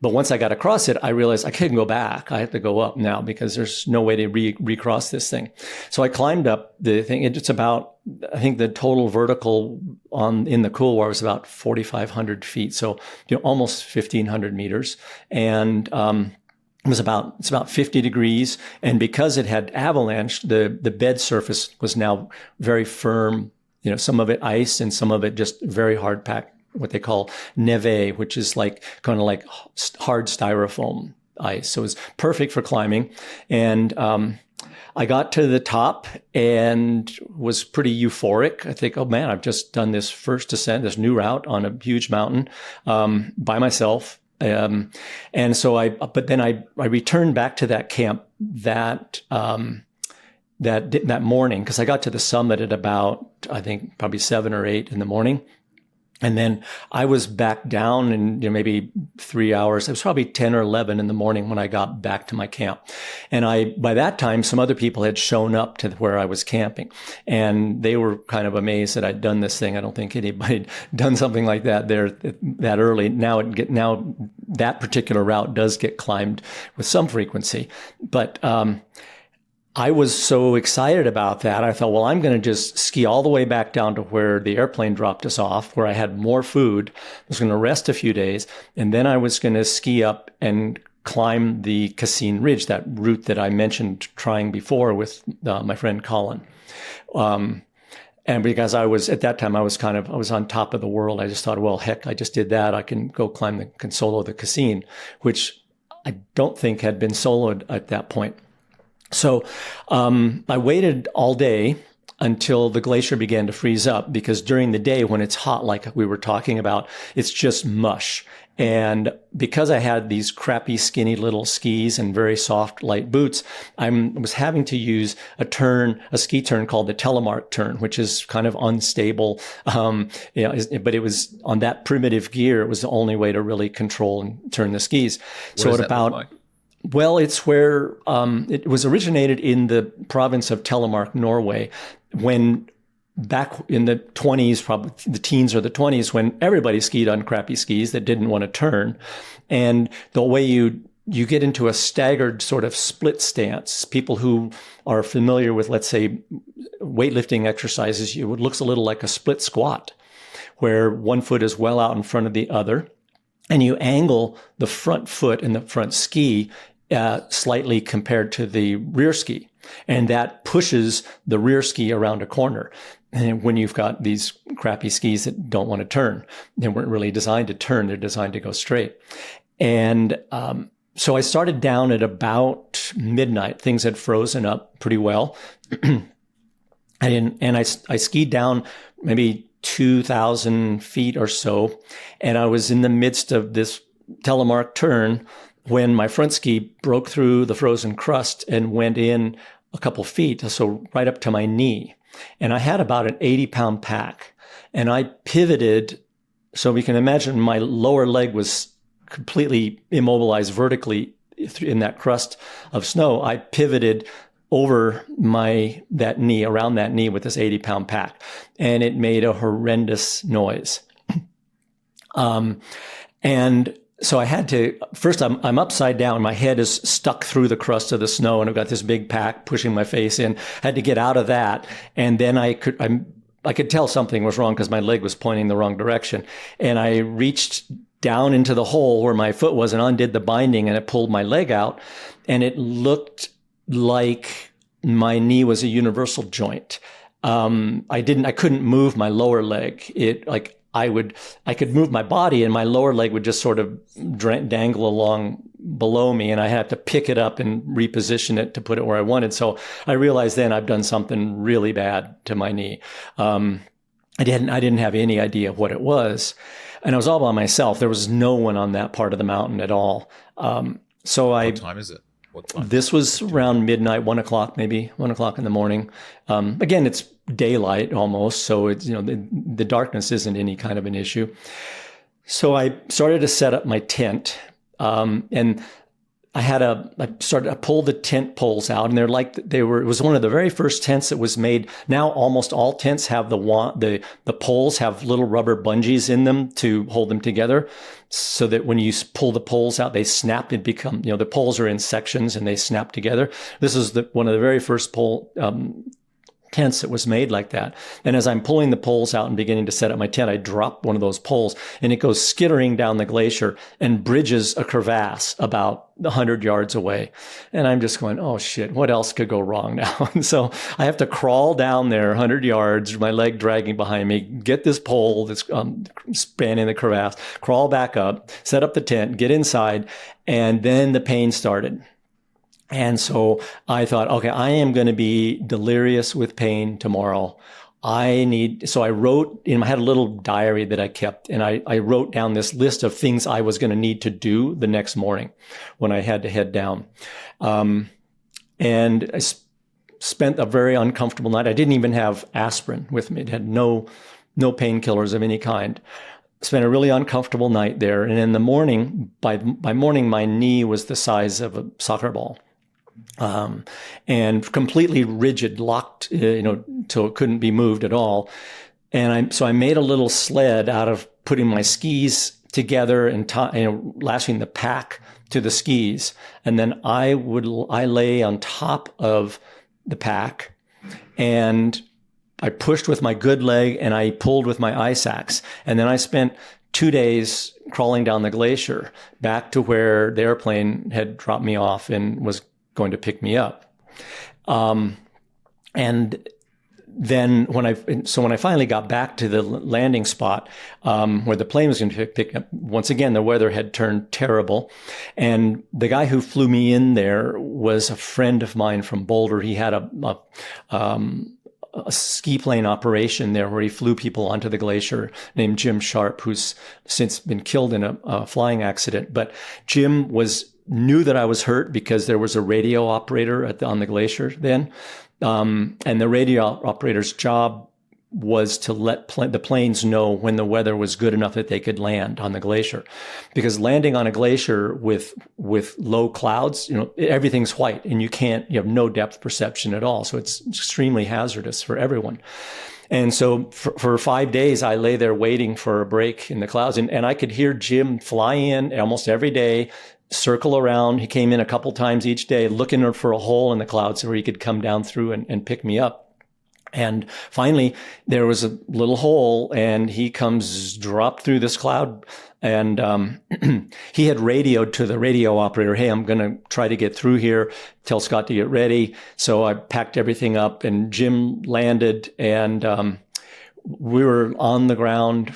But once I got across it, I realized I couldn't go back. I have to go up now because there's no way to recross this thing. So I climbed up the thing. It's about, I think the total vertical in the couloir was about 4,500 feet. So, almost 1,500 meters. And, it's about 50 degrees. And because it had avalanche, the bed surface was now very firm. Some of it ice and some of it just very hard packed, what they call neve, which is kind of like hard styrofoam ice. So it was perfect for climbing. And I got to the top and was pretty euphoric. I think, oh man, I've just done this first descent, this new route on a huge mountain by myself. And so but then I returned back to that camp that morning, because I got to the summit at about, I think, probably 7 or 8 in the morning. And then I was back down in maybe 3 hours. It was probably 10 or 11 in the morning when I got back to my camp. And by that time, some other people had shown up to where I was camping, and they were kind of amazed that I'd done this thing. I don't think anybody had done something like that there that early. Now that particular route does get climbed with some frequency, but, I was so excited about that. I thought, well, I'm going to just ski all the way back down to where the airplane dropped us off, where I had more food. I was going to rest a few days, and then I was going to ski up and climb the Cassin Ridge, that route that I mentioned trying before with my friend Colin. And because at that time, I was on top of the world. I just thought, well, heck, I just did that. I can go solo the Cassin, which I don't think had been soloed at that point. So I waited all day until the glacier began to freeze up, because during the day when it's hot, like we were talking about, it's just mush. And because I had these crappy, skinny little skis and very soft, light boots, I was having to use a ski turn called the telemark turn, which is kind of unstable. But it was on that primitive gear. It was the only way to really control and turn the skis. What does that look like? Well, it's where it was originated in the province of Telemark, Norway, when back in the 20s, probably the teens or the 20s, when everybody skied on crappy skis that didn't want to turn. And the way you get into a staggered sort of split stance. People who are familiar with, let's say, weightlifting exercises, it looks a little like a split squat, where one foot is well out in front of the other. And you angle the front foot and the front ski slightly compared to the rear ski. And that pushes the rear ski around a corner. And when you've got these crappy skis that don't want to turn, they weren't really designed to turn, they're designed to go straight. And so I started down at about midnight. Things had frozen up pretty well. I skied down maybe 2,000 feet or so. And I was in the midst of this telemark turn when my front ski broke through the frozen crust and went in a couple feet, so right up to my knee. And I had about an 80-pound pack. And I pivoted, so we can imagine my lower leg was completely immobilized vertically in that crust of snow. I pivoted over that knee, around that knee with this 80-pound pack. And it made a horrendous noise. And so I had to, first I'm upside down. My head is stuck through the crust of the snow and I've got this big pack pushing my face in. Had to get out of that. And then I could tell something was wrong because my leg was pointing the wrong direction. And I reached down into the hole where my foot was and undid the binding, and it pulled my leg out. And it looked like my knee was a universal joint. I couldn't move my lower leg. I could move my body and my lower leg would just sort of dangle along below me, and I had to pick it up and reposition it to put it where I wanted. So I realized then I've done something really bad to my knee. I didn't have any idea what it was. And I was all by myself. There was no one on that part of the mountain at all. What time is it? What time? This was around midnight, 1 o'clock, maybe 1 o'clock in the morning. Again, it's daylight almost, so it's, the darkness isn't any kind of an issue. So I started to set up my tent, and I pulled the tent poles out, and it was one of the very first tents that was made. Now almost all tents have the poles have little rubber bungees in them to hold them together, so that when you pull the poles out, they snap and become, the poles are in sections and they snap together. This is one of the very first tents that was made like that. And as I'm pulling the poles out and beginning to set up my tent, I drop one of those poles and it goes skittering down the glacier and bridges a crevasse about 100 yards away. And I'm just going, oh shit, what else could go wrong now? And so I have to crawl down there 100 yards, my leg dragging behind me, get this pole that's spanning the crevasse, crawl back up, set up the tent, get inside, and then the pain started. And I thought, okay, I am going to be delirious with pain tomorrow. So I wrote, I had a little diary that I kept, and I wrote down this list of things I was going to need to do the next morning when I had to head down. And I spent a very uncomfortable night. I didn't even have aspirin with me. It had no painkillers of any kind. Spent a really uncomfortable night there. And in the morning, by morning, my knee was the size of a soccer ball. And completely rigid, locked, till it couldn't be moved at all. And so I made a little sled out of putting my skis together and lashing the pack to the skis. And then I lay on top of the pack, and I pushed with my good leg and I pulled with my ice axe. And then I spent 2 days crawling down the glacier back to where the airplane had dropped me off and was going to pick me up. And then when I finally got back to the landing spot, where the plane was going to pick up, once again, the weather had turned terrible. And the guy who flew me in there was a friend of mine from Boulder. He had a a ski plane operation there where he flew people onto the glacier, named Jim Sharp, who's since been killed in a flying accident. But Jim knew that I was hurt because there was a radio operator on the glacier then. And the radio operator's job was to let the planes know when the weather was good enough that they could land on the glacier, because landing on a glacier with low clouds, everything's white and you have no depth perception at all. So it's extremely hazardous for everyone. And so for 5 days, I lay there waiting for a break in the clouds, and I could hear Jim fly in almost every day, circle around. He came in a couple times each day looking for a hole in the clouds where he could come down through and pick me up. And finally, there was a little hole, and he dropped through this cloud, and he had radioed to the radio operator, "Hey, I'm going to try to get through here. Tell Scott to get ready." So I packed everything up, and Jim landed, and we were on the ground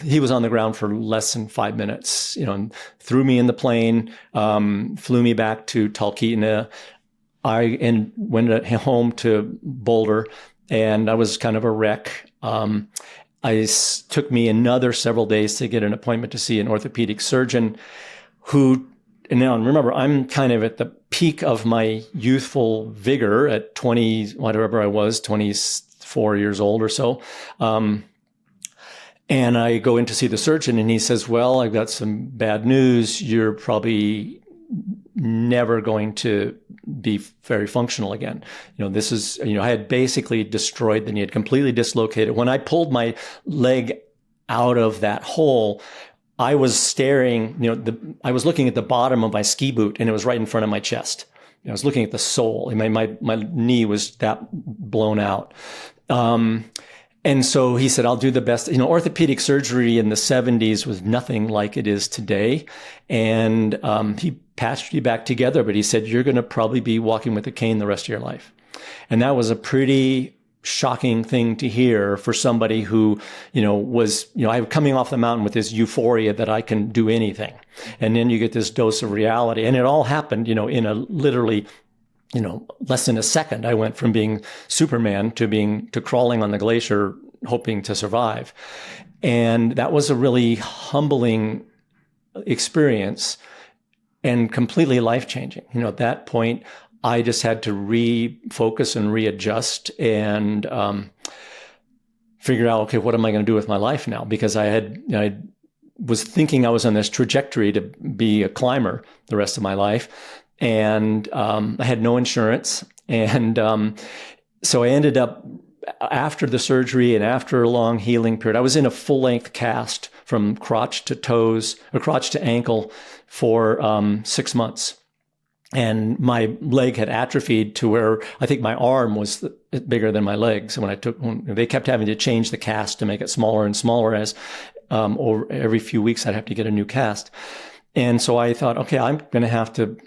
he was on the ground for less than 5 minutes, and threw me in the plane, flew me back to Talkeetna. I went home to Boulder, and I was kind of a wreck. Took me another several days to get an appointment to see an orthopedic surgeon who, and now remember, I'm kind of at the peak of my youthful vigor at 20, whatever I was, 24 years old or so. And I go in to see the surgeon, and he says, "Well, I've got some bad news. You're probably never going to be very functional again. This is, I had basically destroyed the knee, had completely dislocated. When I pulled my leg out of that hole, I was staring, I was looking at the bottom of my ski boot, and it was right in front of my chest. I was looking at the sole, and my knee was that blown out. And so he said, "I'll do the best." Orthopedic surgery in the 70s was nothing like it is today. And he patched me back together, but he said, "You're going to probably be walking with a cane the rest of your life." And that was a pretty shocking thing to hear for somebody who, was, I was coming off the mountain with this euphoria that I can do anything. And then you get this dose of reality. And it all happened, in a literally less than a second. I went from being Superman to crawling on the glacier, hoping to survive. And that was a really humbling experience and completely life-changing. At that point, I just had to refocus and readjust and figure out, okay, what am I going to do with my life now? Because I was thinking I was on this trajectory to be a climber the rest of my life. And I had no insurance. And so I ended up, after the surgery and after a long healing period, I was in a full-length cast from crotch to toes, or crotch to ankle for 6 months. And my leg had atrophied to where I think my arm was bigger than my leg. So they kept having to change the cast to make it smaller and smaller as over every few weeks I'd have to get a new cast. And so I thought, okay, I'm going to have to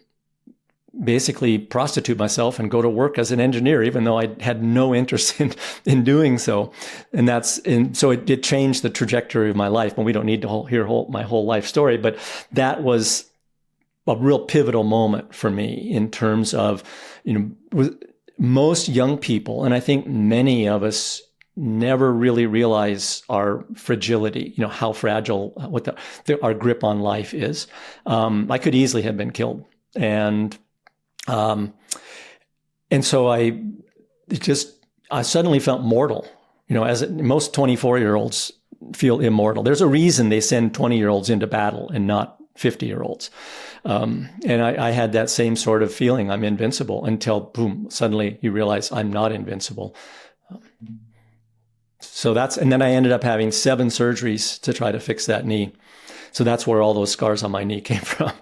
basically prostitute myself and go to work as an engineer, even though I had no interest in doing so. And so it changed the trajectory of my life. But we don't need to hear my whole life story. But that was a real pivotal moment for me in terms of, most young people, and I think many of us never really realize our fragility, how fragile, our grip on life is. I could easily have been killed. And so I suddenly felt mortal, as most 24-year-olds feel immortal. There's a reason they send 20-year-olds into battle and not 50-year-olds. And I had that same sort of feeling. I'm invincible until, boom, suddenly you realize I'm not invincible. And then I ended up having 7 surgeries to try to fix that knee. So that's where all those scars on my knee came from.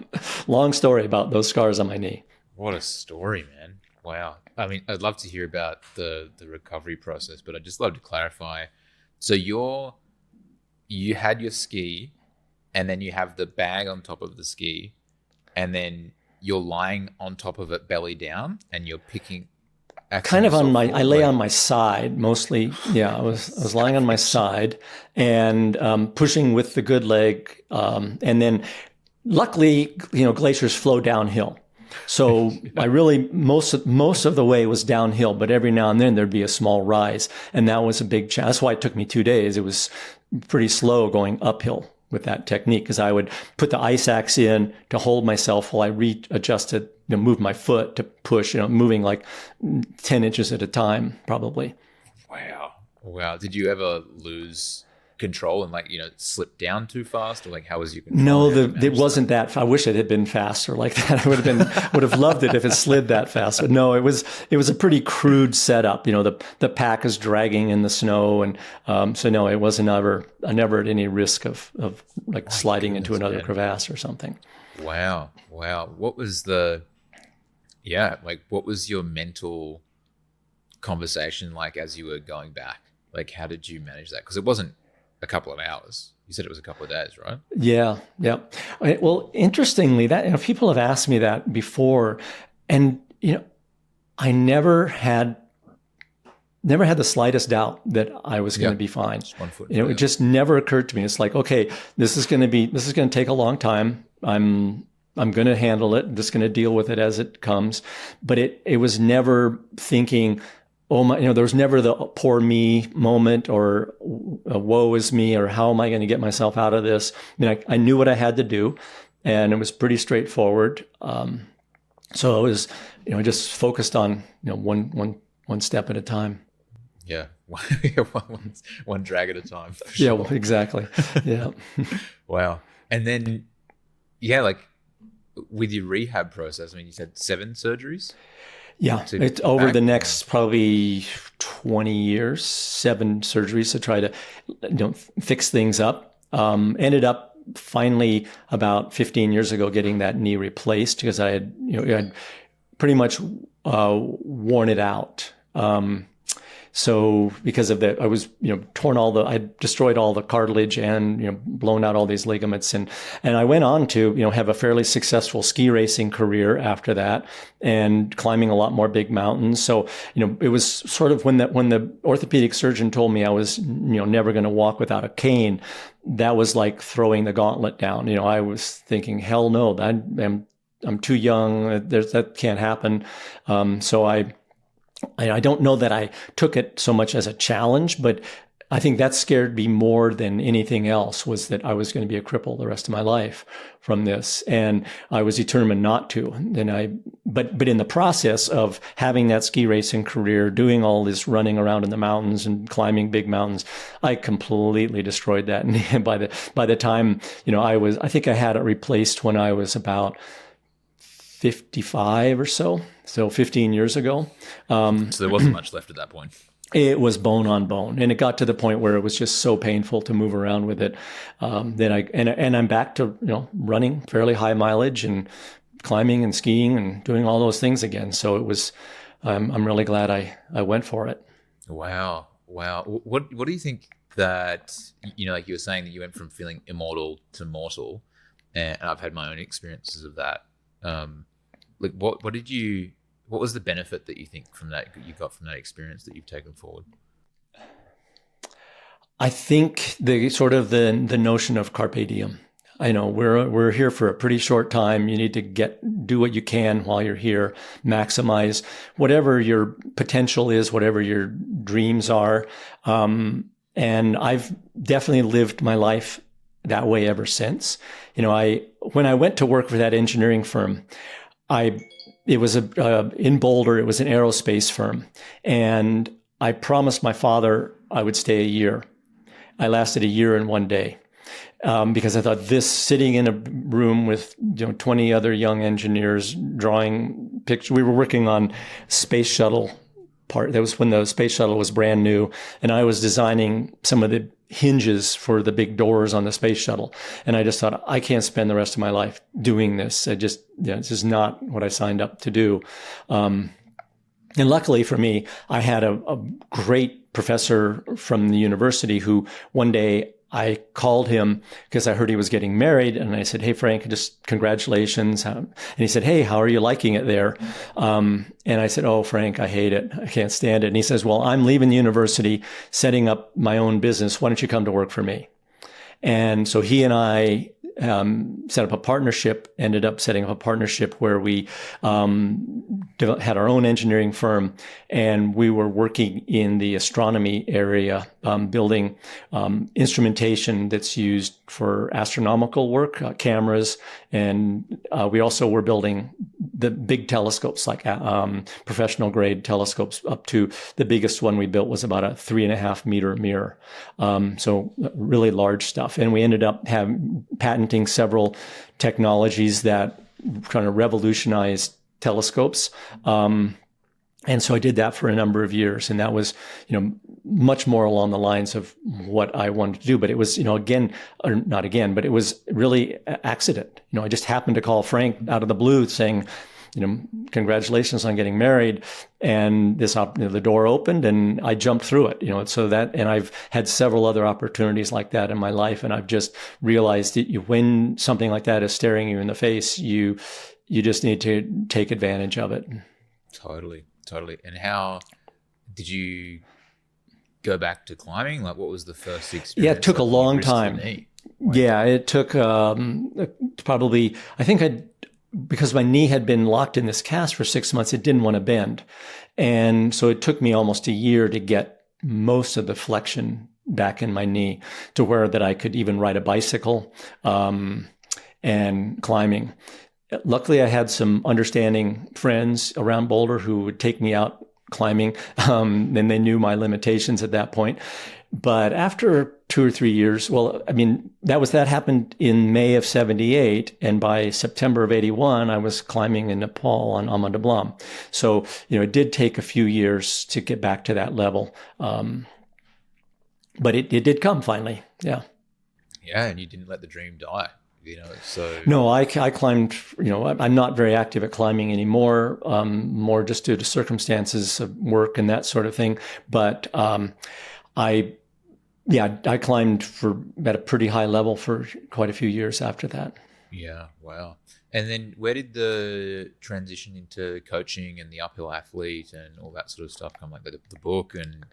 Long story about those scars on my knee. What a story, man. Wow. I mean, I'd love to hear about the recovery process, but I'd just love to clarify. So you had your ski, and then you have the bag on top of the ski, and then you're lying on top of it belly down, and you're picking... Kind of I lay on my side mostly. Yeah, I was lying on my side and pushing with the good leg. And then luckily, glaciers flow downhill. So I really, most of the way was downhill, but every now and then there'd be a small rise. And that was a big challenge. That's why it took me 2 days. It was pretty slow going uphill with that technique, because I would put the ice axe in to hold myself while I readjusted, move my foot to push, moving like 10 inches at a time, probably. Wow. Did you ever lose control and slip down too fast, or how was your control? No, it wasn't that. I wish it had been faster like that. I would have loved it if it slid that fast. But no, it was a pretty crude setup. The pack is dragging in the snow, and so no, it wasn't never at any risk of sliding into another crevasse or something. Wow. What was what was your mental conversation like as you were going back? How did you manage that? Because it wasn't a couple of hours. You said it was a couple of days, right? Yeah. Well, interestingly, that people have asked me that before, and I never had the slightest doubt that I was going to be fine. It just never occurred to me. It's like, okay, this is going to take a long time. I'm going to handle it. I'm just going to deal with it as it comes. But it was never thinking, oh my, there was never the poor me moment or woe is me, or how am I going to get myself out of this? I knew what I had to do, and it was pretty straightforward. So it was, just focused on, one step at a time. Yeah. one drag at a time. Sure. Yeah, well, exactly. Yeah. Wow. And then, with your rehab process, you said 7 surgeries? Yeah, it's over the next probably 20 years, 7 surgeries to try to fix things up. Ended up finally about 15 years ago getting that knee replaced, because I had pretty much worn it out. So because of that, I was, I destroyed all the cartilage and, blown out all these ligaments. And I went on to, have a fairly successful ski racing career after that, and climbing a lot more big mountains. So, it was sort of when the orthopedic surgeon told me I was, never going to walk without a cane, that was like throwing the gauntlet down. I was thinking, hell no, I'm too young. That can't happen. So I don't know that I took it so much as a challenge, but I think that scared me more than anything else, was that I was going to be a cripple the rest of my life from this. And I was determined not to. But in the process of having that ski racing career, doing all this running around in the mountains and climbing big mountains, I completely destroyed that. And by the time, I think I had it replaced when I was about 55 or so 15 years ago. So there wasn't much left at that point. It was bone on bone, and it got to the point where it was just so painful to move around with it. Then I'm back to running fairly high mileage and climbing and skiing and doing all those things again. So it was. I'm really glad I went for it. Wow. What do you think that like you were saying that you went from feeling immortal to mortal, and I've had my own experiences of that. What was the benefit that you think from that you got from that experience that you've taken forward? I think the notion of carpe diem. I know we're here for a pretty short time. You need to do what you can while you're here, maximize whatever your potential is, whatever your dreams are. And I've definitely lived my life that way ever since. When I went to work for that engineering firm, it was in Boulder. It was an aerospace firm, and I promised my father I would stay a year. I lasted a year and 1 day, because I thought sitting in a room with 20 other young engineers drawing pictures. We were working on space shuttle part. That was when the space shuttle was brand new, and I was designing some of the hinges for the big doors on the space shuttle. And I just thought, I can't spend the rest of my life doing this. This is not what I signed up to do. And luckily for me, I had a great professor from the university who one day I called him because I heard he was getting married. And I said, hey, Frank, just congratulations. And he said, hey, how are you liking it there? And I said, oh, Frank, I hate it. I can't stand it. And he says, well, I'm leaving the university, setting up my own business. Why don't you come to work for me? And so he and I set up a partnership, ended up setting up a partnership where we had our own engineering firm, and we were working in the astronomy area, building instrumentation that's used for astronomical work, cameras, and we also were building the big telescopes, like professional grade telescopes. Up to the biggest one we built was about a 3.5 meter mirror. So really large stuff. And we ended up patenting several technologies that kind of revolutionized telescopes. And so I did that for a number of years, and that was, much more along the lines of what I wanted to do. But it was, but it was really accident. I just happened to call Frank out of the blue saying, congratulations on getting married. And the door opened and I jumped through it, and I've had several other opportunities like that in my life. And I've just realized that when something like that is staring you in the face, you just need to take advantage of it. Totally. And how did you go back to climbing? Like, what was the first experience? Yeah, it took a long time. Yeah, it took probably, because my knee had been locked in this cast for 6 months, it didn't want to bend. And so it took me almost a year to get most of the flexion back in my knee to where that I could even ride a bicycle and climbing. Luckily, I had some understanding friends around Boulder who would take me out climbing, and they knew my limitations at that point. But after 2 or 3 years, that happened in May of 78. And by September of 81, I was climbing in Nepal on Ama Dablam. So, it did take a few years to get back to that level. But it did come finally. Yeah. Yeah. And you didn't let the dream die, so. No, I climbed, I'm not very active at climbing anymore, more just due to circumstances of work and that sort of thing. But, I climbed at a pretty high level for quite a few years after that. Yeah, wow. And then where did the transition into coaching and the uphill athlete and all that sort of stuff come? Like the book and,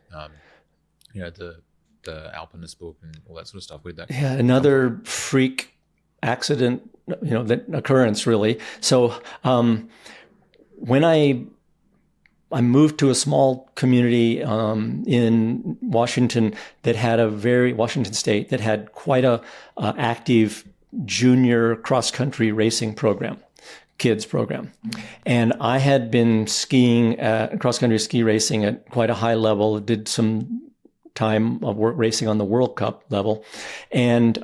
the Alpinist book and all that sort of stuff. Where did that come? Another freak accident, that occurrence really. So when I moved to a small community in Washington Washington State that had quite a active junior cross-country racing program, kids program. And I had been skiing cross-country ski racing at quite a high level, did some time of racing on the World Cup level. And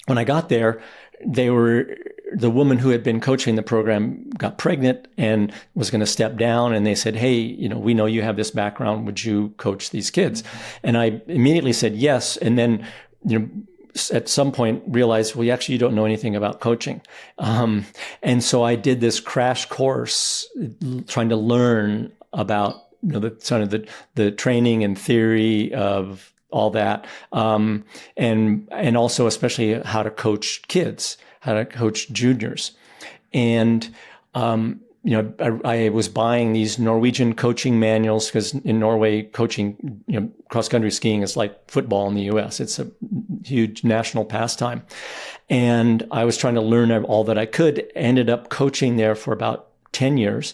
when I got there, the woman who had been coaching the program got pregnant and was going to step down. And they said, hey, we know you have this background. Would you coach these kids? And I immediately said yes. And then, at some point realized, well, actually, you don't know anything about coaching. And so I did this crash course trying to learn about, the training and theory of all that. And also especially how to coach kids, how to coach juniors. And, I was buying these Norwegian coaching manuals because in Norway, coaching, cross-country skiing is like football in the U.S. It's a huge national pastime. And I was trying to learn all that I could, ended up coaching there for about 10 years.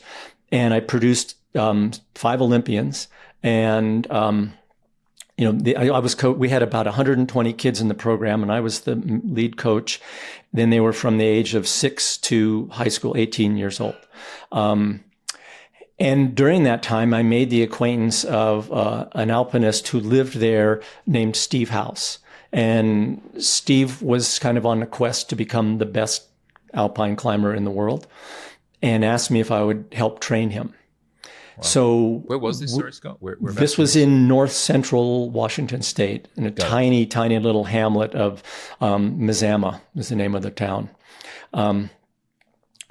And I produced 5 Olympians. And, we had about 120 kids in the program, and I was the lead coach. Then they were from the age of 6 to high school, 18 years old. And during that time, I made the acquaintance of an alpinist who lived there named Steve House. And Steve was kind of on a quest to become the best alpine climber in the world and asked me if I would help train him. Wow. So where was this, sorry, Scott? Where this was in north central Washington State, in a tiny little hamlet of Mazama is the name of the town.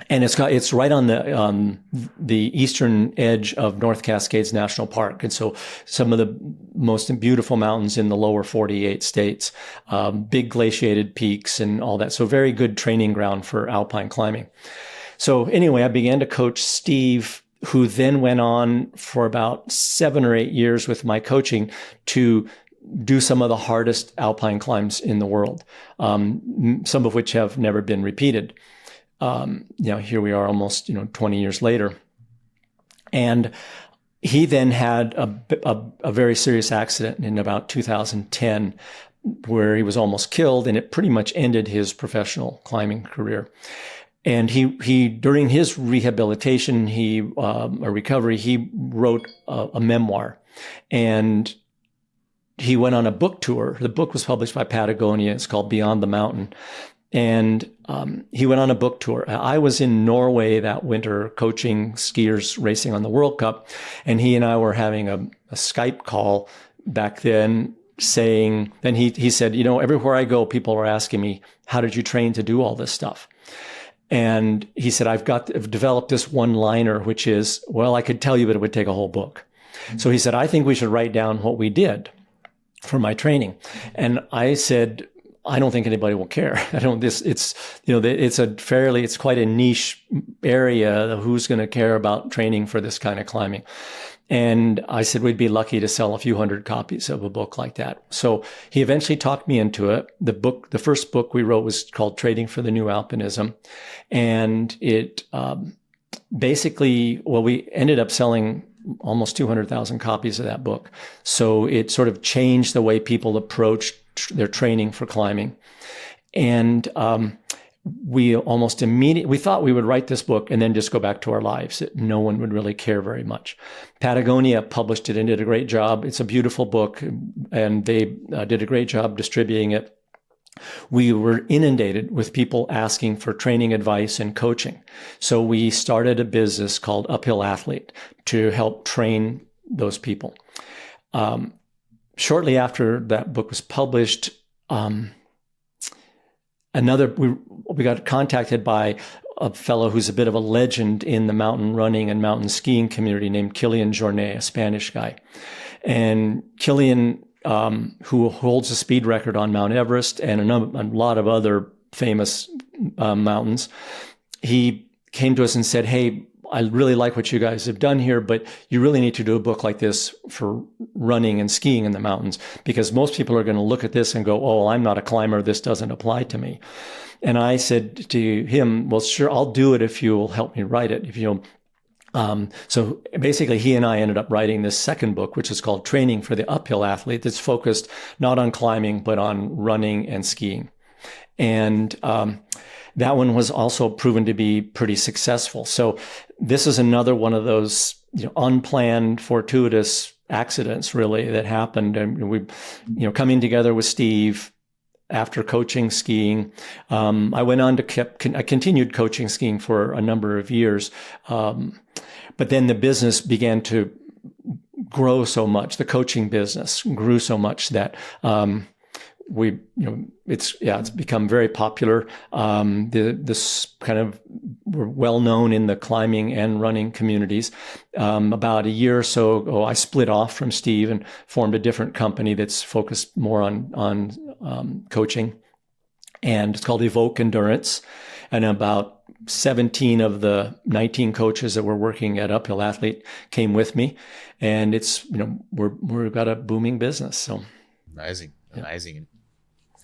And it's right on the eastern edge of North Cascades National Park. And so some of the most beautiful mountains in the lower 48 states, big glaciated peaks and all that. So very good training ground for alpine climbing. So anyway, I began to coach Steve, who then went on for about 7 or 8 years with my coaching to do some of the hardest alpine climbs in the world, some of which have never been repeated. Here we are almost, 20 years later. And he then had a very serious accident in about 2010 where he was almost killed, and it pretty much ended his professional climbing career. And he during his rehabilitation, or recovery, he wrote a memoir, and he went on a book tour. The book was published by Patagonia. It's called Beyond the Mountain. And he went on a book tour. I was in Norway that winter coaching skiers racing on the World Cup. And he and I were having a Skype call back then he said, everywhere I go, people are asking me, how did you train to do all this stuff? And he said, I've developed this one-liner, which is, well, I could tell you, but it would take a whole book. So he said, I think we should write down what we did for my training. And I said, I don't think anybody will care. It's quite a niche area. Who's going to care about training for this kind of climbing? And I said, we'd be lucky to sell a few hundred copies of a book like that. So he eventually talked me into it. The first book we wrote was called Trading for the New Alpinism. And it, we ended up selling almost 200,000 copies of that book. So it sort of changed the way people approached their training for climbing. And we almost immediately, we thought we would write this book and then just go back to our lives. No one would really care very much. Patagonia published it and did a great job. It's a beautiful book, and they did a great job distributing it. We were inundated with people asking for training advice and coaching. So we started a business called Uphill Athlete to help train those people. Shortly after that book was published, we got contacted by a fellow who's a bit of a legend in the mountain running and mountain skiing community named Kilian Jornet, a Spanish guy. And Kilian, who holds a speed record on Mount Everest and a lot of other famous mountains, he came to us and said, hey, I really like what you guys have done here, but you really need to do a book like this for running and skiing in the mountains, because most people are going to look at this and go, oh, I'm not a climber. This doesn't apply to me. And I said to him, well, sure, I'll do it if you'll help me write it. So basically, he and I ended up writing this second book, which is called Training for the Uphill Athlete, that's focused not on climbing, but on running and skiing. And that one was also proven to be pretty successful. So this is another one of those unplanned, fortuitous accidents, really, that happened. And we, coming together with Steve after coaching skiing. I went on I continued coaching skiing for a number of years. But then the business began to grow so much. The coaching business grew so much that it's become very popular. This kind of, we're well known in the climbing and running communities. About a year or so ago, I split off from Steve and formed a different company that's focused more on coaching, and it's called Evoke Endurance. And about 17 of the 19 coaches that were working at Uphill Athlete came with me, and it's we've got a booming business. So amazing.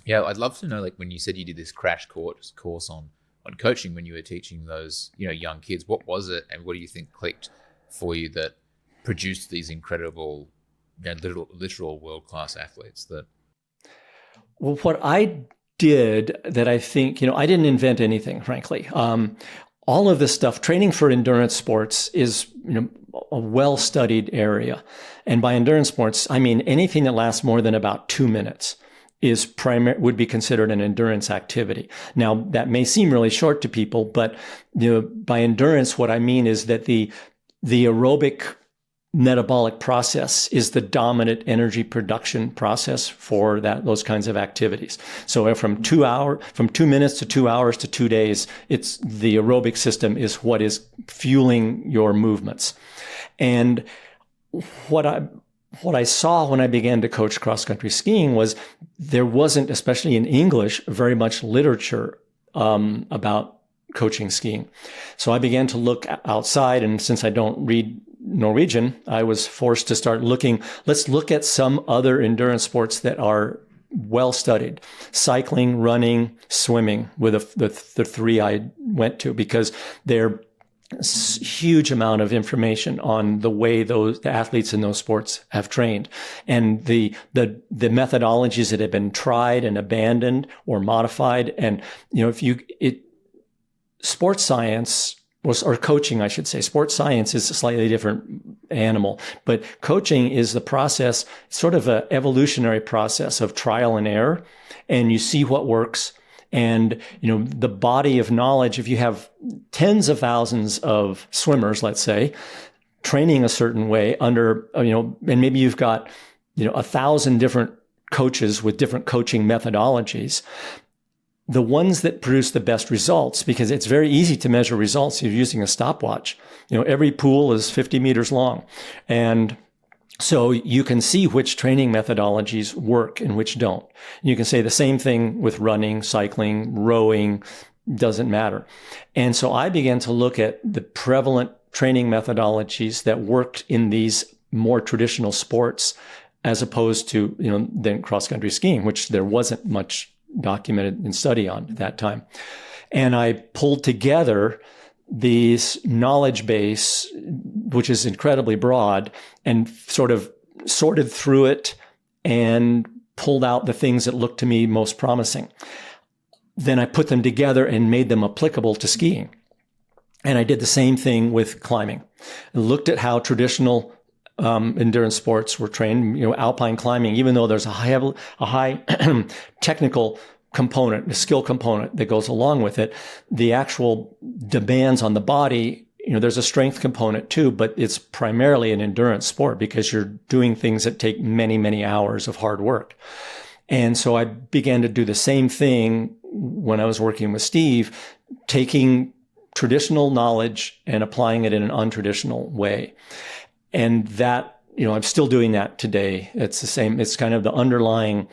Yeah, I'd love to know, like, when you said you did this crash course on coaching when you were teaching those young kids, what was it, and what do you think clicked for you that produced these incredible, literal world-class athletes? Well, what I did that I think, I didn't invent anything, frankly. All of this stuff, training for endurance sports is, a well-studied area. And by endurance sports, I mean anything that lasts more than about 2 minutes would be considered an endurance activity. Now, that may seem really short to people, but by endurance, what I mean is that the aerobic metabolic process is the dominant energy production process for those kinds of activities. So from 2 minutes to 2 hours to 2 days, it's the aerobic system is what is fueling your movements. And what I saw when I began to coach cross-country skiing was there wasn't, especially in English, very much literature about coaching skiing. So I began to look outside, and since I don't read Norwegian, I was forced to start let's look at some other endurance sports that are well studied: cycling, running, swimming were the three I went to, because they're huge amount of information on the way the athletes in those sports have trained, and the methodologies that have been tried and abandoned or modified. And sports science or coaching, I should say. Sports science is a slightly different animal, but coaching is the process, sort of an evolutionary process of trial and error, and you see what works. And, the body of knowledge, if you have tens of thousands of swimmers, let's say, training a certain way under, and maybe you've got, 1,000 different coaches with different coaching methodologies, the ones that produce the best results, because it's very easy to measure results. You're using a stopwatch. Every pool is 50 meters long. And so you can see which training methodologies work and which don't. You can say the same thing with running, cycling, rowing, doesn't matter. And so I began to look at the prevalent training methodologies that worked in these more traditional sports, as opposed to, then cross-country skiing, which there wasn't much documented and study on at that time. And I pulled together these knowledge base, which is incredibly broad, and sort of sorted through it and pulled out the things that looked to me most promising. Then I put them together and made them applicable to skiing. And I did the same thing with climbing. I looked at how traditional endurance sports were trained. Alpine climbing, even though there's a high technical component, a skill component that goes along with it, the actual demands on the body, there's a strength component too, but it's primarily an endurance sport because you're doing things that take many, many hours of hard work. And so I began to do the same thing when I was working with Steve, taking traditional knowledge and applying it in an untraditional way. And that, I'm still doing that today. It's the same. It's kind of the underlying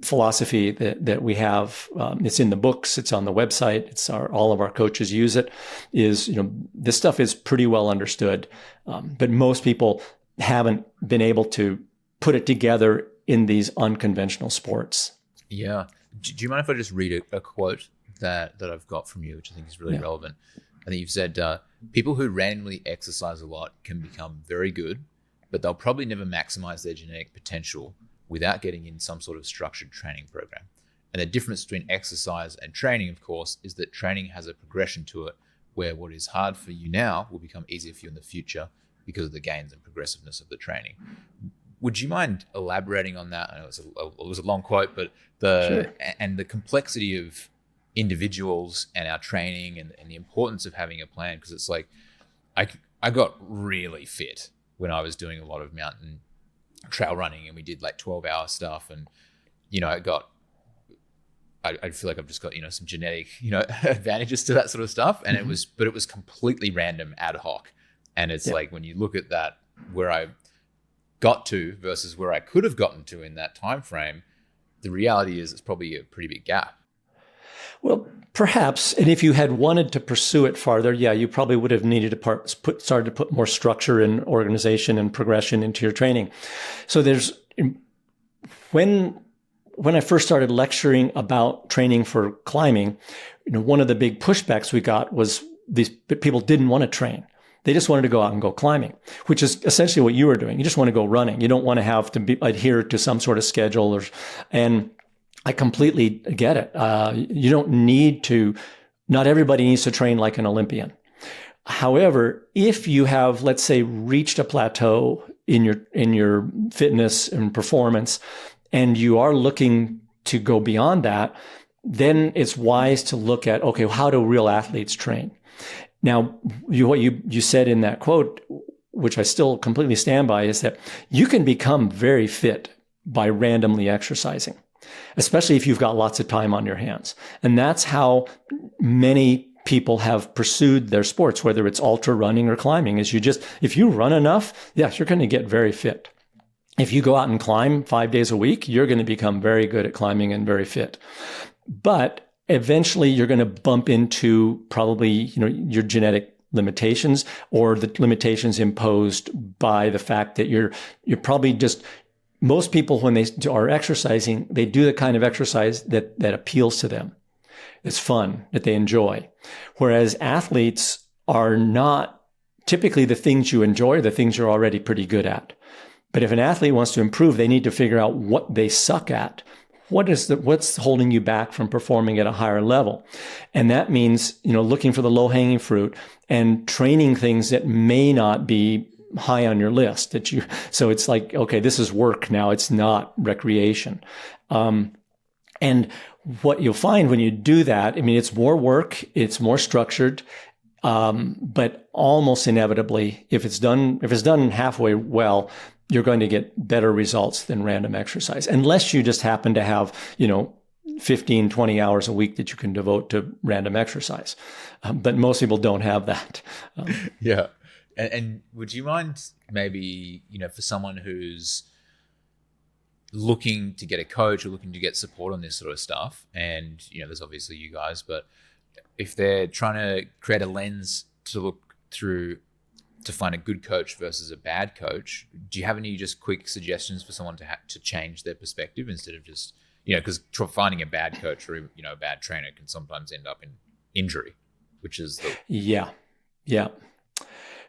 philosophy that we have. It's in the books. It's on the website. All of our coaches use it. This stuff is pretty well understood, but most people haven't been able to put it together in these unconventional sports. Yeah. Do you mind if I just read a quote that I've got from you, which I think is really relevant? I think you've said, people who randomly exercise a lot can become very good, but they'll probably never maximize their genetic potential without getting in some sort of structured training program. And the difference between exercise and training, of course, is that training has a progression to it, where what is hard for you now will become easier for you in the future because of the gains and progressiveness of the training. Would you mind elaborating on that? I know it was a long quote, but the complexity of individuals and our training and the importance of having a plan, because it's like I got really fit when I was doing a lot of mountain trail running, and we did like 12-hour stuff, and I feel like I've just got some genetic advantages to that sort of stuff, and it was completely random, ad hoc. And it's like, when you look at that, where I got to versus where I could have gotten to in that time frame, the reality is it's probably a pretty big gap. Well, perhaps. And if you had wanted to pursue it farther, you probably would have needed to started to put more structure and organization and progression into your training. So when I first started lecturing about training for climbing, one of the big pushbacks we got was these people didn't want to train. They just wanted to go out and go climbing, which is essentially what you were doing. You just want to go running. You don't want to have to adhere to some sort of schedule and I completely get it. You don't need to, not everybody needs to train like an Olympian. However, if you have, let's say, reached a plateau in your fitness and performance, and you are looking to go beyond that, then it's wise to look at, okay, how do real athletes train? Now, what you said in that quote, which I still completely stand by, is that you can become very fit by randomly exercising, especially if you've got lots of time on your hands. And that's how many people have pursued their sports, whether it's ultra running or climbing, is if you run enough, yes, you're going to get very fit. If you go out and climb 5 days a week, you're going to become very good at climbing and very fit. But eventually you're going to bump into probably, your genetic limitations or the limitations imposed by the fact that you're probably just, most people when they are exercising, they do the kind of exercise that appeals to them. It's fun, that they enjoy. Whereas athletes are not typically the things you enjoy, the things you're already pretty good at. But if an athlete wants to improve, they need to figure out what they suck at. What's holding you back from performing at a higher level? And that means, looking for the low-hanging fruit and training things that may not be high on your list. So it's like, okay, this is work now. It's not recreation. And what you'll find when you do that, it's more work, it's more structured, but almost inevitably, if it's done halfway well, you're going to get better results than random exercise, unless you just happen to have, 15, 20 hours a week that you can devote to random exercise. But most people don't have that. Yeah. And would you mind maybe, for someone who's looking to get a coach or looking to get support on this sort of stuff, and there's obviously you guys, but if they're trying to create a lens to look through to find a good coach versus a bad coach, do you have any just quick suggestions for someone to change their perspective instead of just, because finding a bad coach or a bad trainer can sometimes end up in injury, which is yeah.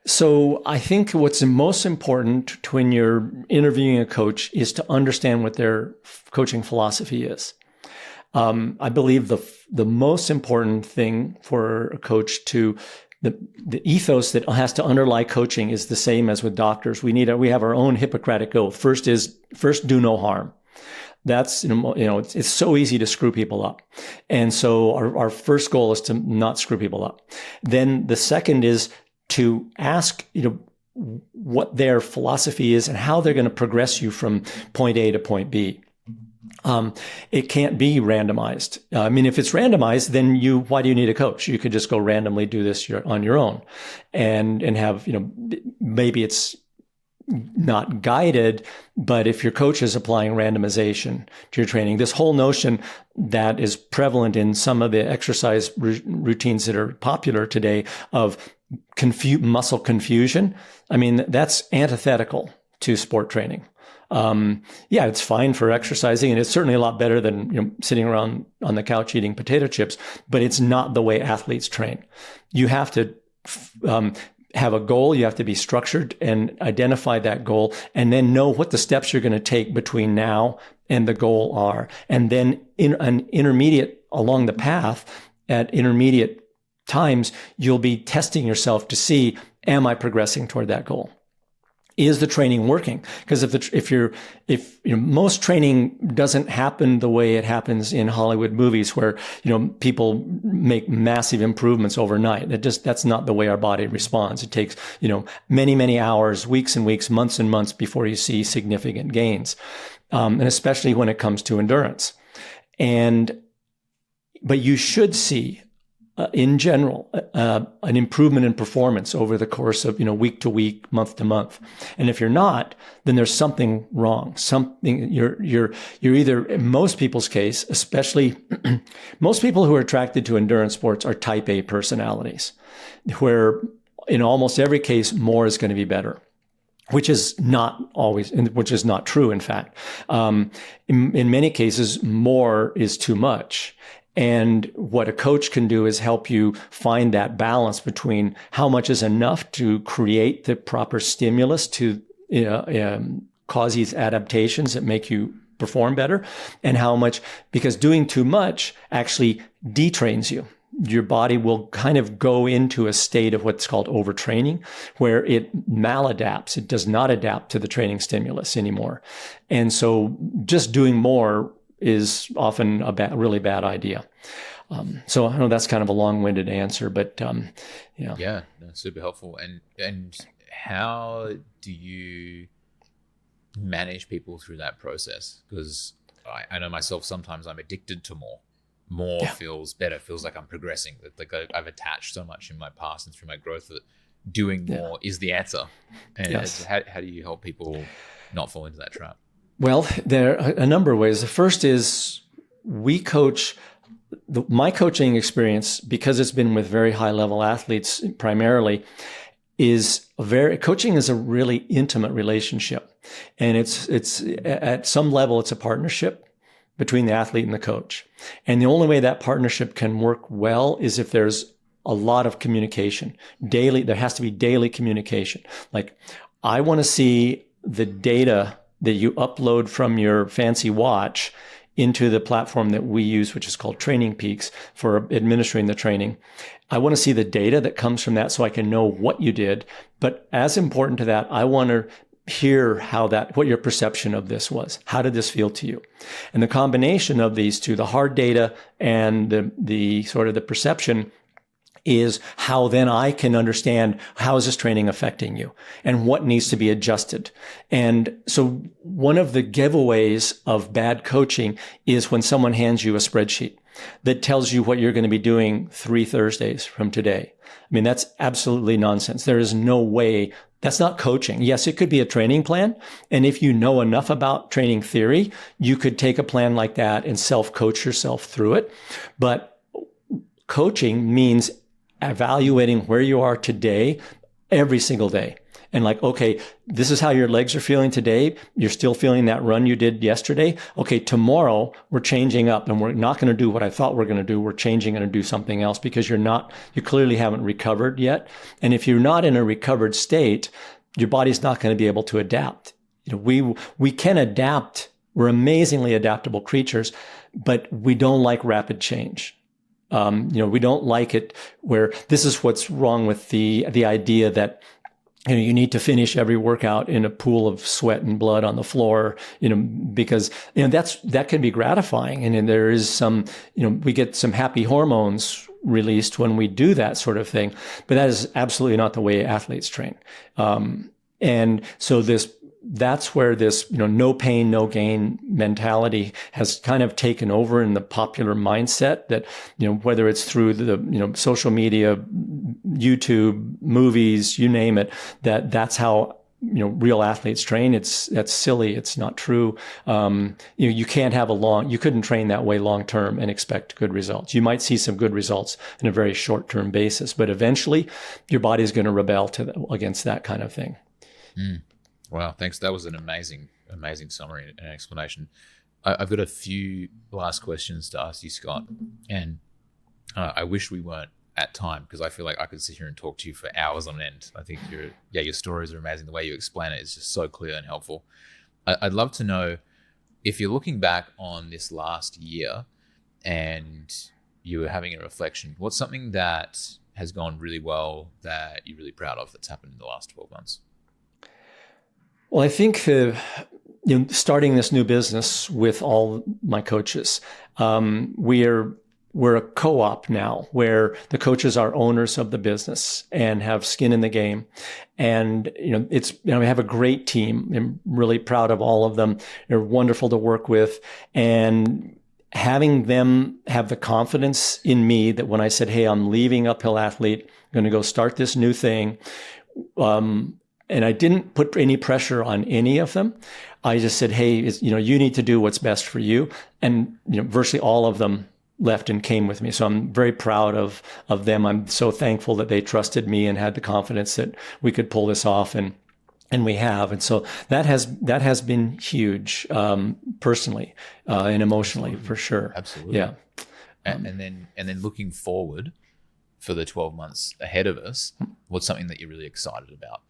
So I think what's most important when you're interviewing a coach is to understand what their coaching philosophy is. I believe the most important thing for a coach the ethos that has to underlie coaching is the same as with doctors. We have our own Hippocratic oath. First, do no harm. That's, it's so easy to screw people up. And so our first goal is to not screw people up. Then the second is to ask, what their philosophy is and how they're going to progress you from point A to point B. It can't be randomized. If it's randomized, then why do you need a coach? You could just go randomly do this on your own and have, maybe it's not guided, but if your coach is applying randomization to your training, this whole notion that is prevalent in some of the exercise routines that are popular today of muscle confusion, that's antithetical to sport training. It's fine for exercising, and it's certainly a lot better than sitting around on the couch eating potato chips, but it's not the way athletes train. You have to have a goal, you have to be structured and identify that goal, and then know what the steps you're going to take between now and the goal are. And then in an intermediate along the path, at intermediate times, you'll be testing yourself to see, am I progressing toward that goal? Is the training working? Because if most training doesn't happen the way it happens in Hollywood movies, where people make massive improvements overnight. That's not the way our body responds. It takes many, many hours, weeks and weeks, months and months before you see significant gains, and especially when it comes to endurance. But you should see, in general, an improvement in performance over the course of, week to week, month to month. And if you're not, then there's something wrong. You're either, in most people's case, especially most people who are attracted to endurance sports are type A personalities, where in almost every case, more is going to be better. Which is not true, in fact. In many cases, more is too much. And what a coach can do is help you find that balance between how much is enough to create the proper stimulus to cause these adaptations that make you perform better, and how much, because doing too much actually detrains you. Your body will kind of go into a state of what's called overtraining, where it maladapts. It does not adapt to the training stimulus anymore. And so just doing more is often a really bad idea. So I know that's kind of a long-winded answer, but yeah. Yeah, that's super helpful. And how do you manage people through that process? Because I know myself, sometimes I'm addicted to more. More feels better, feels like I'm progressing. Like I've attached so much in my past and through my growth that doing more is the answer. And how do you help people not fall into that trap? Well, there are a number of ways. The first is we coach my coaching experience, because it's been with very high level athletes primarily, coaching is a really intimate relationship. And it's at some level, it's a partnership between the athlete and the coach. And the only way that partnership can work well is if there's a lot of communication. There has to be daily communication. Like, I want to see the data that you upload from your fancy watch into the platform that we use, which is called Training Peaks, for administering the training. I want to see the data that comes from that so I can know what you did. But as important to that, I want to hear what your perception of this was. How did this feel to you? And the combination of these two, the hard data and the sort of the perception, is how then I can understand how is this training affecting you and what needs to be adjusted. And so one of the giveaways of bad coaching is when someone hands you a spreadsheet that tells you what you're going to be doing 3 Thursdays from today. I mean, that's absolutely nonsense. There is no way. That's not coaching. Yes, it could be a training plan. And if you know enough about training theory, you could take a plan like that and self-coach yourself through it. But coaching means evaluating where you are today, every single day. And like, okay, this is how your legs are feeling today. You're still feeling that run you did yesterday. Okay, tomorrow we're changing up and we're not going to do what I thought we're going to do. We're changing and do something else because you clearly haven't recovered yet. And if you're not in a recovered state, your body's not going to be able to adapt. We can adapt. We're amazingly adaptable creatures, but we don't like rapid change. We don't like it where this is what's wrong with the idea that, you need to finish every workout in a pool of sweat and blood on the floor, because, that can be gratifying. And then there is some, we get some happy hormones released when we do that sort of thing, but that is absolutely not the way athletes train. And so that's where this, no pain, no gain mentality has kind of taken over in the popular mindset that, whether it's through the, social media, YouTube, movies, you name it, that's how, real athletes train. That's silly. It's not true. You can't you couldn't train that way long term and expect good results. You might see some good results in a very short term basis, but eventually your body is going to rebel against that kind of thing. Mm. Wow, thanks. That was an amazing summary and explanation. I've got a few last questions to ask you, Scott, and I wish we weren't at time because I feel like I could sit here and talk to you for hours on end. I think your stories are amazing. The way you explain it is just so clear and helpful. I'd love to know if you're looking back on this last year and you were having a reflection, what's something that has gone really well that you're really proud of that's happened in the last 12 months? Well, I think starting this new business with all my coaches, we're a co-op now where the coaches are owners of the business and have skin in the game. And, we have a great team. I'm really proud of all of them. They're wonderful to work with. And having them have the confidence in me that when I said, hey, I'm leaving Uphill Athlete, I'm going to go start this new thing. And I didn't put any pressure on any of them. I just said, hey, you need to do what's best for you. And, virtually all of them left and came with me. So I'm very proud of them. I'm so thankful that they trusted me and had the confidence that we could pull this off. And we have. And so that has been huge, personally, and emotionally. Absolutely. For sure. Absolutely. Yeah. And then looking forward for the 12 months ahead of us, what's something that you're really excited about?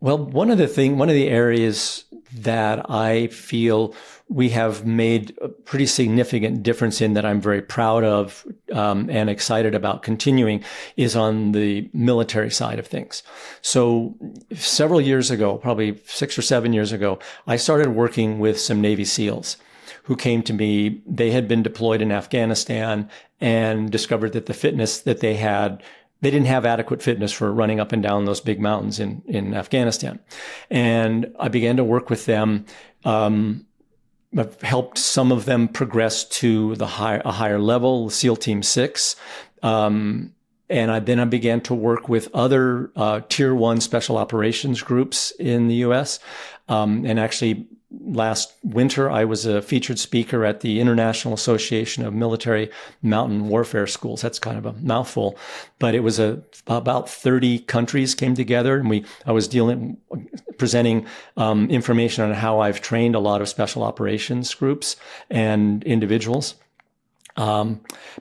Well, one of the areas that I feel we have made a pretty significant difference in that I'm very proud of, and excited about continuing is on the military side of things. So several years ago, probably 6 or 7 years ago, I started working with some Navy SEALs who came to me. They had been deployed in Afghanistan and discovered that the fitness that they had, they didn't have adequate fitness for running up and down those big mountains in Afghanistan. And I began to work with them. I've helped some of them progress to a higher level, SEAL Team 6. And And then I began to work with other tier 1 special operations groups in the U.S. And actually, last winter, I was a featured speaker at the International Association of Military Mountain Warfare Schools. That's kind of a mouthful, but it was about 30 countries came together, and I was presenting information on how I've trained a lot of special operations groups and individuals.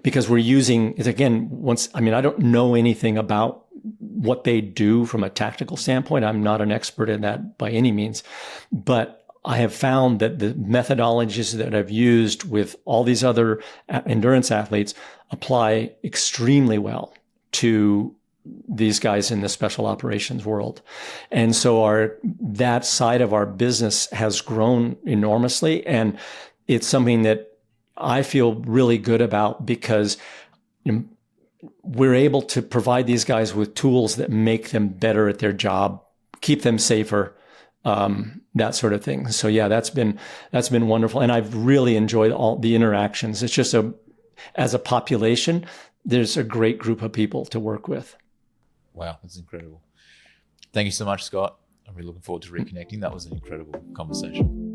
Because we're using it again. I don't know anything about what they do from a tactical standpoint. I'm not an expert in that by any means, but I have found that the methodologies that I've used with all these other endurance athletes apply extremely well to these guys in the special operations world. And so that side of our business has grown enormously. And it's something that I feel really good about because we're able to provide these guys with tools that make them better at their job, keep them safer, that sort of thing. So yeah, that's been wonderful. And I've really enjoyed all the interactions. It's just as a population, there's a great group of people to work with. Wow, that's incredible. Thank you so much, Scott. I'm really looking forward to reconnecting. That was an incredible conversation.